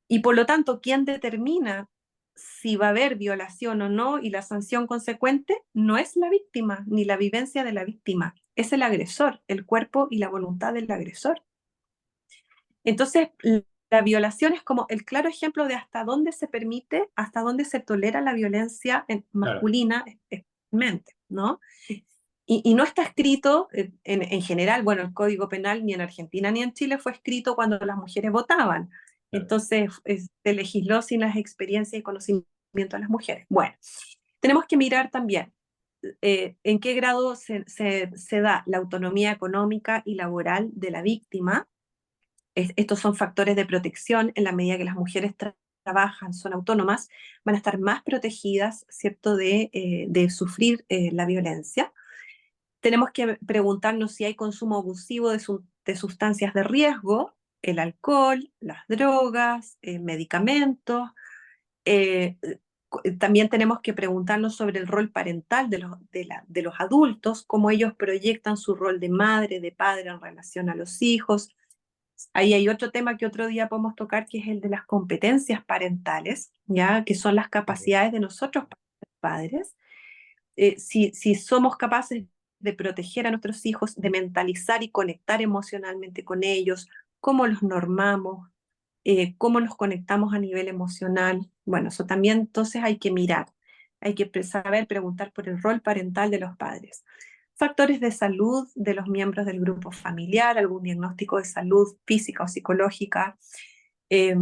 Y por lo tanto, ¿quién determina si va a haber violación o no y la sanción consecuente? No es la víctima ni la vivencia de la víctima, es el agresor, el cuerpo y la voluntad del agresor. Entonces, la violación es como el claro ejemplo de hasta dónde se permite, hasta dónde se tolera la violencia Claro. masculina, especialmente, ¿no? Y no está escrito, en general, bueno, el Código Penal ni en Argentina ni en Chile fue escrito cuando las mujeres votaban. Claro. Entonces, se legisló sin las experiencias y conocimiento de las mujeres. Bueno, tenemos que mirar también en qué grado se da la autonomía económica y laboral de la víctima. Estos son factores de protección en la medida que las mujeres trabajan, son autónomas, van a estar más protegidas, ¿cierto?, de sufrir la violencia. Tenemos que preguntarnos si hay consumo abusivo de sustancias de riesgo, el alcohol, las drogas, medicamentos. Eh, También tenemos que preguntarnos sobre el rol parental de los adultos, cómo ellos proyectan su rol de madre, de padre en relación a los hijos. Ahí hay otro tema que otro día podemos tocar, que es el de las competencias parentales, ¿ya? Que son las capacidades de nosotros padres. Si somos capaces de proteger a nuestros hijos, de mentalizar y conectar emocionalmente con ellos, cómo los normamos, cómo nos conectamos a nivel emocional. Bueno, eso también entonces hay que mirar, hay que saber preguntar por el rol parental de los padres. Factores de salud de los miembros del grupo familiar, algún diagnóstico de salud física o psicológica eh,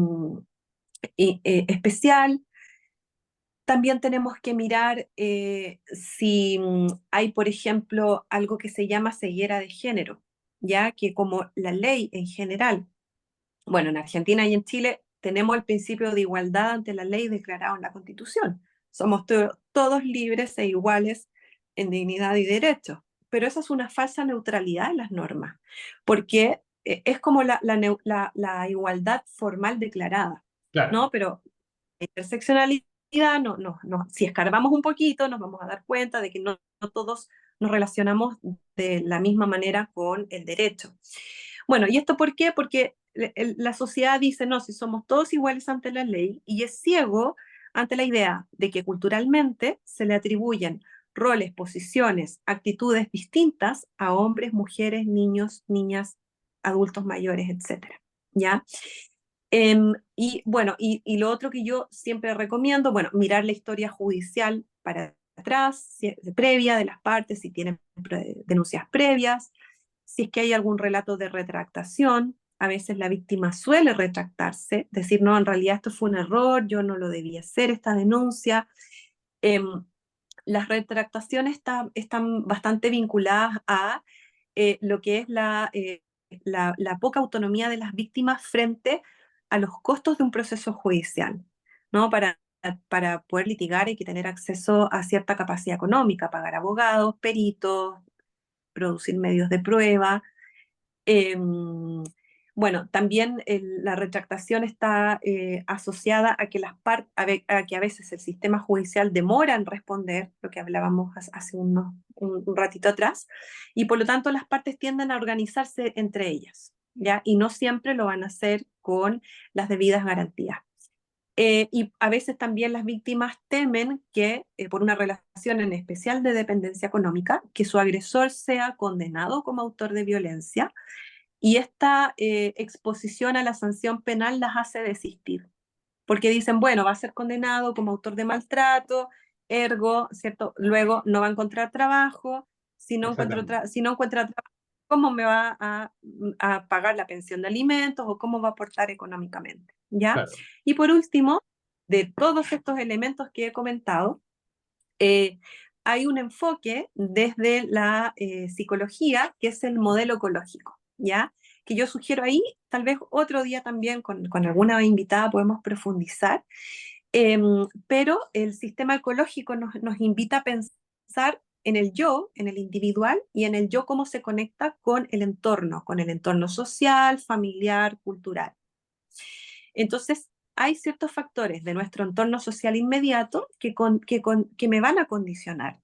especial. También tenemos que mirar si hay, por ejemplo, algo que se llama ceguera de género, ya que como la ley en general, bueno, en Argentina y en Chile tenemos el principio de igualdad ante la ley declarado en la Constitución. Somos todos libres e iguales en dignidad y derechos. Pero esa es una falsa neutralidad en las normas, porque es como la igualdad formal declarada, Claro. ¿no? Pero la interseccionalidad, si escarbamos un poquito, nos vamos a dar cuenta de que no todos nos relacionamos de la misma manera con el derecho. Bueno, ¿y esto por qué? Porque la sociedad dice, no, si somos todos iguales ante la ley, y es ciego ante la idea de que culturalmente se le atribuyen roles, posiciones, actitudes distintas a hombres, mujeres, niños, niñas, adultos mayores, etcétera. ¿Ya? Y bueno, y lo otro que yo siempre recomiendo, bueno, mirar la historia judicial para atrás, previa de las partes, si tienen denuncias previas, si es que hay algún relato de retractación. A veces la víctima suele retractarse, decir, no, en realidad esto fue un error, yo no lo debía hacer, esta denuncia. Em, las retractaciones están bastante vinculadas a lo que es la poca autonomía de las víctimas frente a los costos de un proceso judicial, ¿no? Para poder litigar hay que tener acceso a cierta capacidad económica, pagar abogados, peritos, producir medios de prueba. Bueno, también la retractación está asociada a que a que a veces el sistema judicial demora en responder, lo que hablábamos hace un ratito atrás, y por lo tanto las partes tienden a organizarse entre ellas, ¿ya? Y no siempre lo van a hacer con las debidas garantías. Y a veces también las víctimas temen que, por una relación en especial de dependencia económica, que su agresor sea condenado como autor de violencia, y esta exposición a la sanción penal las hace desistir, porque dicen, bueno, va a ser condenado como autor de maltrato, ergo, ¿cierto? Luego no va a encontrar trabajo, Exactamente. si no encuentra trabajo, ¿cómo me va a pagar la pensión de alimentos o cómo va a aportar económicamente? ¿Ya? Claro. Y por último, de todos estos elementos que he comentado, eh, hay un enfoque desde la psicología que es el modelo ecológico, ¿ya? Que yo sugiero ahí, tal vez otro día también con alguna invitada podemos profundizar, pero el sistema ecológico nos invita a pensar en el yo, en el individual, y en el yo cómo se conecta con el entorno social, familiar, cultural. Entonces, hay ciertos factores de nuestro entorno social inmediato que me van a condicionar.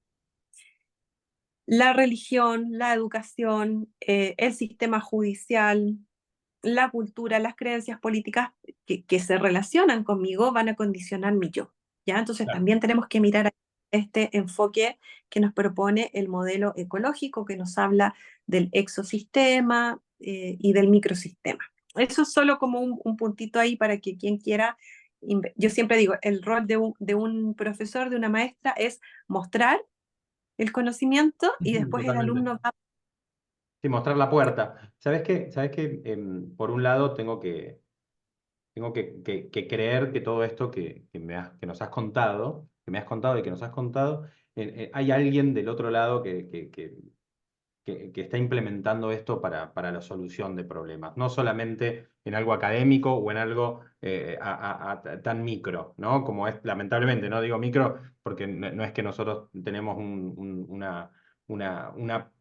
La religión, la educación, el sistema judicial, la cultura, las creencias políticas que se relacionan conmigo van a condicionar mi yo, ¿ya? Entonces Claro. también tenemos que mirar este enfoque que nos propone el modelo ecológico, que nos habla del exosistema y del microsistema. Eso es solo como un puntito ahí para que quien quiera, yo siempre digo, el rol de un profesor, de una maestra, es mostrar el conocimiento y después el Totalmente. alumno va. Sí, mostrar la puerta. ¿Sabes qué? ¿Sabes qué? Por un lado, tengo que tengo que creer que todo esto que nos has contado, que me has contado y que nos has contado, hay alguien del otro lado que está implementando esto para la solución de problemas, no solamente en algo académico o en algo tan micro, ¿no? Como es, lamentablemente, no digo micro porque no es que nosotros tenemos una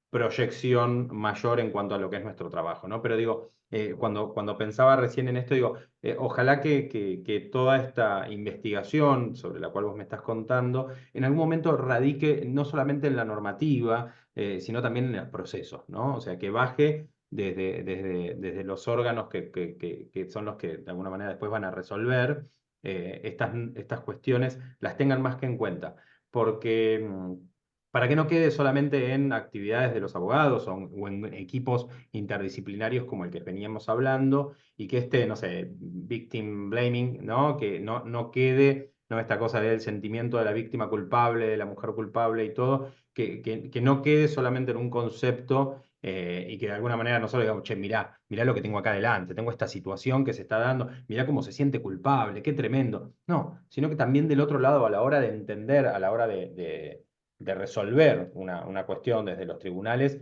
proyección mayor en cuanto a lo que es nuestro trabajo, ¿no? Pero digo, cuando pensaba recién en esto, digo, ojalá que toda esta investigación sobre la cual vos me estás contando, en algún momento radique no solamente en la normativa, sino también en los procesos, ¿no? O sea, que baje desde los órganos que son los que de alguna manera después van a resolver estas cuestiones, las tengan más que en cuenta. Porque para que no quede solamente en actividades de los abogados o en equipos interdisciplinarios como el que veníamos hablando, y que no sé, victim blaming, ¿no? Que no quede, ¿no? Esta cosa del sentimiento de la víctima culpable, de la mujer culpable y todo, que no quede solamente en un concepto y que de alguna manera nosotros digamos, che, mirá lo que tengo acá adelante, tengo esta situación que se está dando, mirá cómo se siente culpable, qué tremendo. No, sino que también del otro lado, a la hora de entender, a la hora de resolver una cuestión desde los tribunales,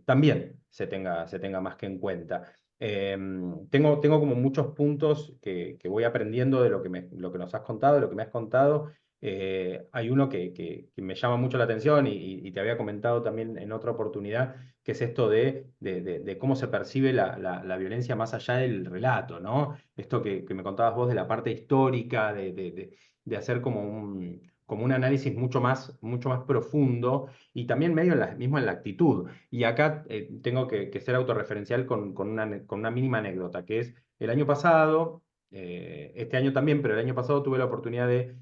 también se tenga más que en cuenta. Tengo como muchos puntos que voy aprendiendo de lo que nos has contado, de lo que me has contado. Hay uno que me llama mucho la atención y te había comentado también en otra oportunidad, que es esto de cómo se percibe la violencia más allá del relato, ¿no? Esto que me contabas vos de la parte histórica, de hacer como un análisis mucho más profundo y también medio mismo en la actitud. Y acá tengo que ser autorreferencial con una mínima anécdota, que es el año pasado, este año también, pero el año pasado tuve la oportunidad de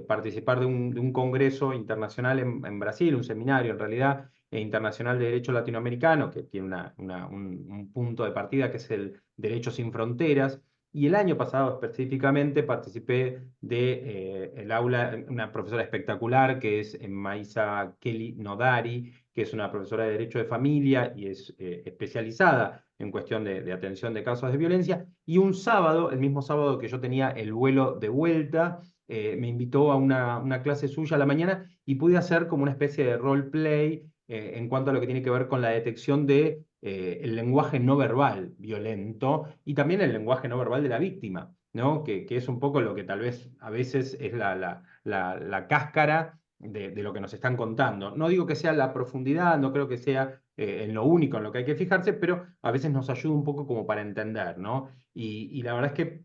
participar de un congreso internacional en Brasil, un seminario en realidad internacional de derecho latinoamericano, que tiene un punto de partida que es el Derecho sin Fronteras. Y el año pasado específicamente participé el aula, una profesora espectacular que es Maisa Kelly Nodari, que es una profesora de Derecho de Familia y es especializada en cuestión de atención de casos de violencia. Y un sábado, el mismo sábado que yo tenía el vuelo de vuelta, me invitó a una clase suya a la mañana y pude hacer como una especie de roleplay en cuanto a lo que tiene que ver con la detección de el lenguaje no verbal violento y también el lenguaje no verbal de la víctima, ¿no? Que es un poco lo que tal vez a veces es la cáscara de lo que nos están contando. No digo que sea la profundidad, no creo que sea en lo único en lo que hay que fijarse, pero a veces nos ayuda un poco como para entender, ¿no? Y la verdad es que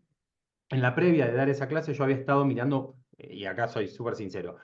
en la previa de dar esa clase yo había estado mirando, y acá soy súper sincero,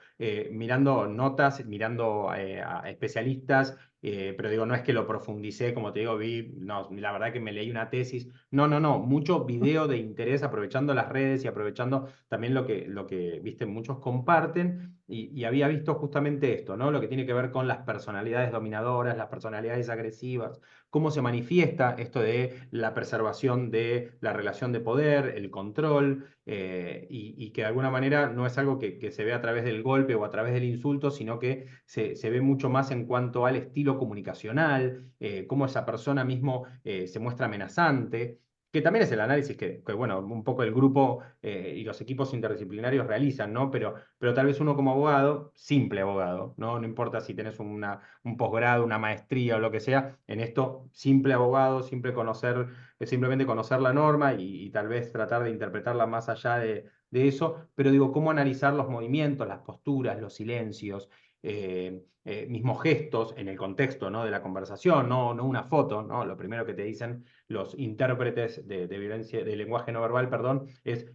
mirando notas, mirando a especialistas, pero digo, no es que lo profundicé, como te digo, no, la verdad que me leí una tesis, no, mucho video de interés, aprovechando las redes y aprovechando también lo que viste, muchos comparten, y había visto justamente esto, ¿no? Lo que tiene que ver con las personalidades dominadoras, las personalidades agresivas, cómo se manifiesta esto de la preservación de la relación de poder, el control, y que de alguna manera no es algo que se ve a través del golpe o a través del insulto, sino que se ve mucho más en cuanto al estilo comunicacional, cómo esa persona mismo se muestra amenazante. Que también es el análisis bueno, un poco el grupo y los equipos interdisciplinarios realizan, ¿no? Pero tal vez uno como abogado, simple abogado, ¿no? No importa si tenés un posgrado, una maestría o lo que sea, en esto, simple abogado, simplemente conocer la norma y tal vez tratar de interpretarla más allá de eso, pero digo, cómo analizar los movimientos, las posturas, los silencios, mismos gestos en el contexto, ¿no? De la conversación, no una foto, ¿no? Lo primero que te dicen los intérpretes de violencia, de lenguaje no verbal, perdón, es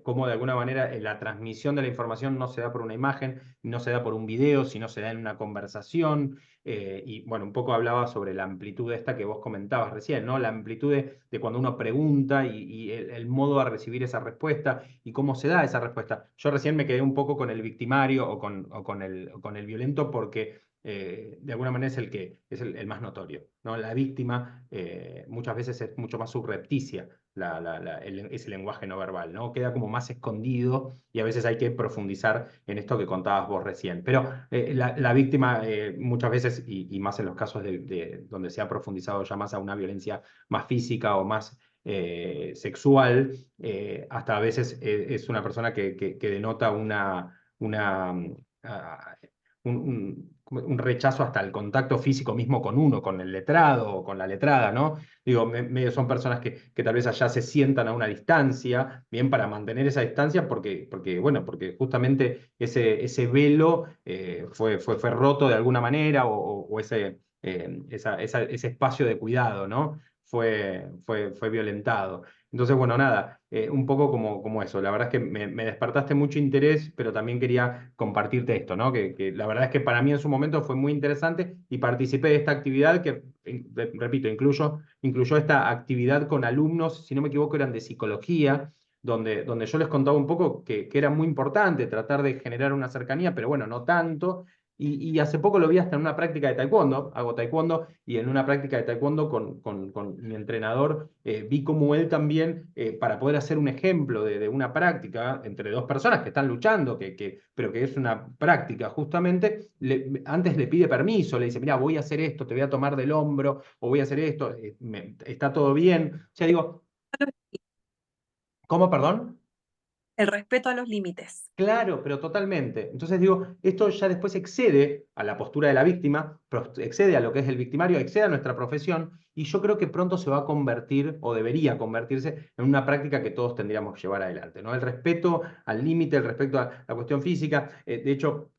cómo de alguna manera la transmisión de la información no se da por una imagen, no se da por un video, sino se da en una conversación. Y bueno, un poco hablaba sobre la amplitud esta que vos comentabas recién, ¿no? La amplitud de cuando uno pregunta y el modo de recibir esa respuesta y cómo se da esa respuesta. Yo recién me quedé un poco con el victimario o con el violento porque de alguna manera es el que es el más notorio, ¿no? La víctima muchas veces es mucho más subrepticia ese lenguaje no verbal, ¿no? Queda como más escondido y a veces hay que profundizar en esto que contabas vos recién. Pero la víctima muchas veces, y más en los casos donde se ha profundizado ya más a una violencia más física o más sexual, hasta a veces es una persona que denota una, ah, un rechazo hasta el contacto físico mismo con uno, con el letrado o con la letrada, ¿no? Digo, medio son personas que tal vez allá se sientan a una distancia, bien, para mantener esa distancia, bueno, porque justamente ese velo fue roto de alguna manera, o ese espacio de cuidado, ¿no? Fue violentado. Entonces, bueno, nada, un poco como eso. La verdad es que me despertaste mucho interés, pero también quería compartirte esto, ¿no? Que la verdad es que para mí en su momento fue muy interesante y participé de esta actividad que, repito, incluyó esta actividad con alumnos, si no me equivoco, eran de psicología, donde yo les contaba un poco que era muy importante tratar de generar una cercanía, pero bueno, no tanto. Y hace poco lo vi hasta en una práctica de taekwondo, hago taekwondo, y en una práctica de taekwondo con mi entrenador vi como él también, para poder hacer un ejemplo de una práctica entre dos personas que están luchando, pero que es una práctica justamente, antes le pide permiso, le dice, mira, voy a hacer esto, te voy a tomar del hombro, o voy a hacer esto, está todo bien. O sea, digo, ¿cómo, perdón? El respeto a los límites. Claro, pero totalmente. Entonces digo, esto ya después excede a la postura de la víctima, excede a lo que es el victimario, excede a nuestra profesión, y yo creo que pronto se va a convertir, o debería convertirse, en una práctica que todos tendríamos que llevar adelante, ¿no? El respeto al límite, el respeto a la cuestión física. De hecho,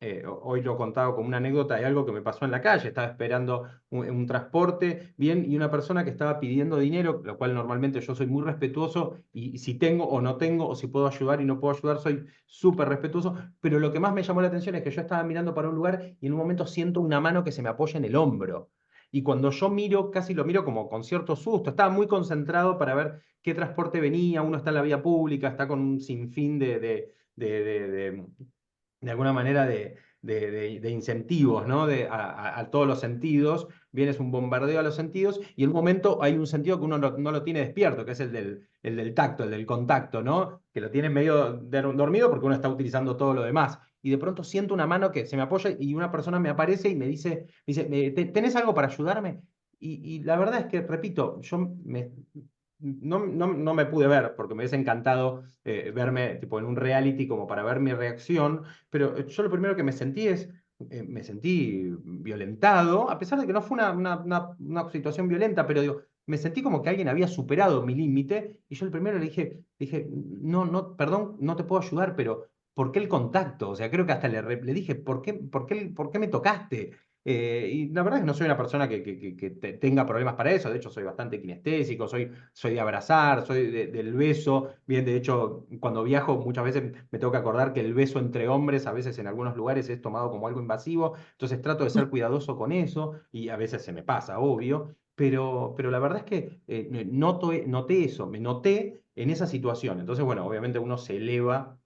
hoy lo he contado como una anécdota de algo que me pasó en la calle. Estaba esperando un transporte, bien, y una persona que estaba pidiendo dinero, lo cual normalmente yo soy muy respetuoso, y si tengo o no tengo, o si puedo ayudar y no puedo ayudar, soy súper respetuoso, pero lo que más me llamó la atención es que yo estaba mirando para un lugar y en un momento siento una mano que se me apoya en el hombro. Y cuando yo miro, casi lo miro como con cierto susto, estaba muy concentrado para ver qué transporte venía, uno está en la vía pública, está con un sinfín de alguna manera de incentivos, ¿no? A todos los sentidos, bien, es un bombardeo a los sentidos, y en un momento hay un sentido que uno no lo tiene despierto, que es el del tacto, el del contacto, ¿no? Que lo tiene medio dormido porque uno está utilizando todo lo demás. Y de pronto siento una mano que se me apoya y una persona me aparece y me dice, ¿tenés algo para ayudarme? Y la verdad es que, repito, no me pude ver porque me hubiese encantado verme tipo en un reality como para ver mi reacción, pero yo lo primero que me sentí violentado, a pesar de que no fue una situación violenta, pero digo, me sentí como que alguien había superado mi límite, y yo el primero le dije, no, perdón, no te puedo ayudar, pero ¿por qué el contacto? O sea, creo que hasta le dije, ¿por qué me tocaste? Y la verdad es que no soy una persona que tenga problemas para eso. De hecho soy bastante kinestésico, soy de abrazar, soy del beso. Bien, de hecho, cuando viajo muchas veces me tengo que acordar que el beso entre hombres a veces en algunos lugares es tomado como algo invasivo, entonces trato de ser cuidadoso con eso, y a veces se me pasa, obvio, pero la verdad es que noté eso, me noté en esa situación. Entonces, bueno, obviamente uno se eleva,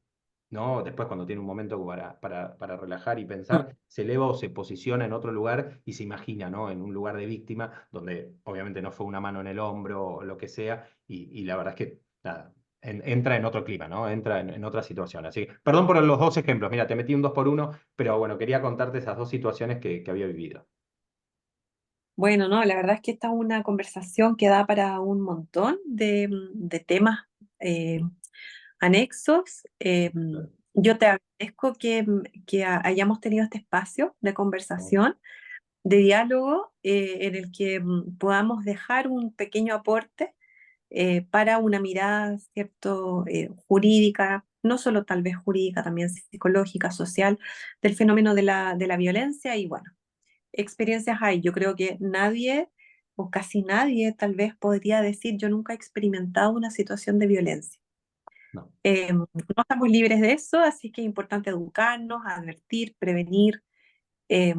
¿no? Después, cuando tiene un momento para relajar y pensar, se eleva o se posiciona en otro lugar y se imagina, ¿no? En un lugar de víctima, donde obviamente no fue una mano en el hombro o lo que sea, y la verdad es que, nada, entra en otro clima, ¿no? Entra en otra situación. Así que, perdón por los dos ejemplos, mira, te metí un dos por uno, pero bueno, quería contarte esas dos situaciones que había vivido. Bueno, no, la verdad es que esta es una conversación que da para un montón de temas eh, anexos. Yo te agradezco que hayamos tenido este espacio de conversación, de diálogo, en el que podamos dejar un pequeño aporte para una mirada, ¿cierto?, jurídica, no solo tal vez jurídica, también psicológica, social, del fenómeno de la violencia. Y bueno, experiencias hay. Yo creo que nadie o casi nadie tal vez podría decir yo nunca he experimentado una situación de violencia. No. No estamos libres de eso, así que es importante educarnos, advertir, prevenir, eh,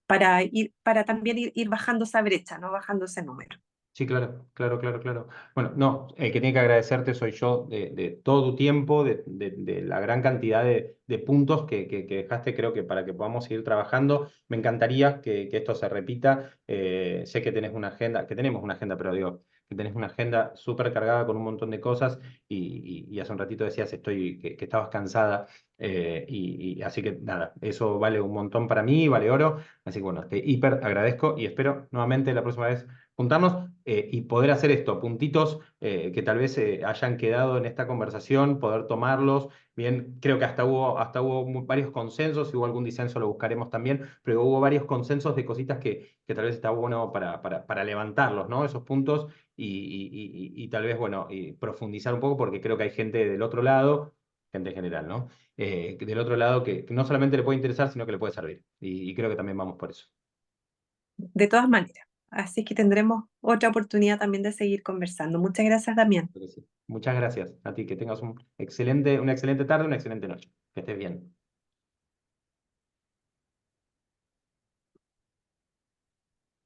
para también ir bajando esa brecha, ¿no? Bajando ese número. Sí, claro, claro, claro, claro. Bueno, no, el que tiene que agradecerte soy yo de todo tu tiempo, de la gran cantidad de puntos que dejaste, creo que para que podamos seguir trabajando. Me encantaría que esto se repita. Sé que tenés una agenda, que tenemos una agenda, pero digo, que tenés una agenda súper cargada con un montón de cosas, y hace un ratito decías que estabas cansada, y así que nada, eso vale un montón para mí, vale oro. Así que bueno, te hiper agradezco y espero nuevamente la próxima vez juntarnos y poder hacer esto, puntitos que tal vez hayan quedado en esta conversación, poder tomarlos. Bien, creo que hasta hubo varios consensos, si hubo algún disenso lo buscaremos también, pero hubo varios consensos de cositas que tal vez está bueno para levantarlos, ¿no? Esos puntos y tal vez, bueno, y profundizar un poco porque creo que hay gente del otro lado, gente en general, ¿no? Del otro lado que no solamente le puede interesar, sino que le puede servir. Y creo que también vamos por eso. De todas maneras. Así que tendremos otra oportunidad también de seguir conversando. Muchas gracias, Damián. Creo que sí. Muchas gracias a ti, que tengas una excelente tarde, una excelente noche. Que estés bien.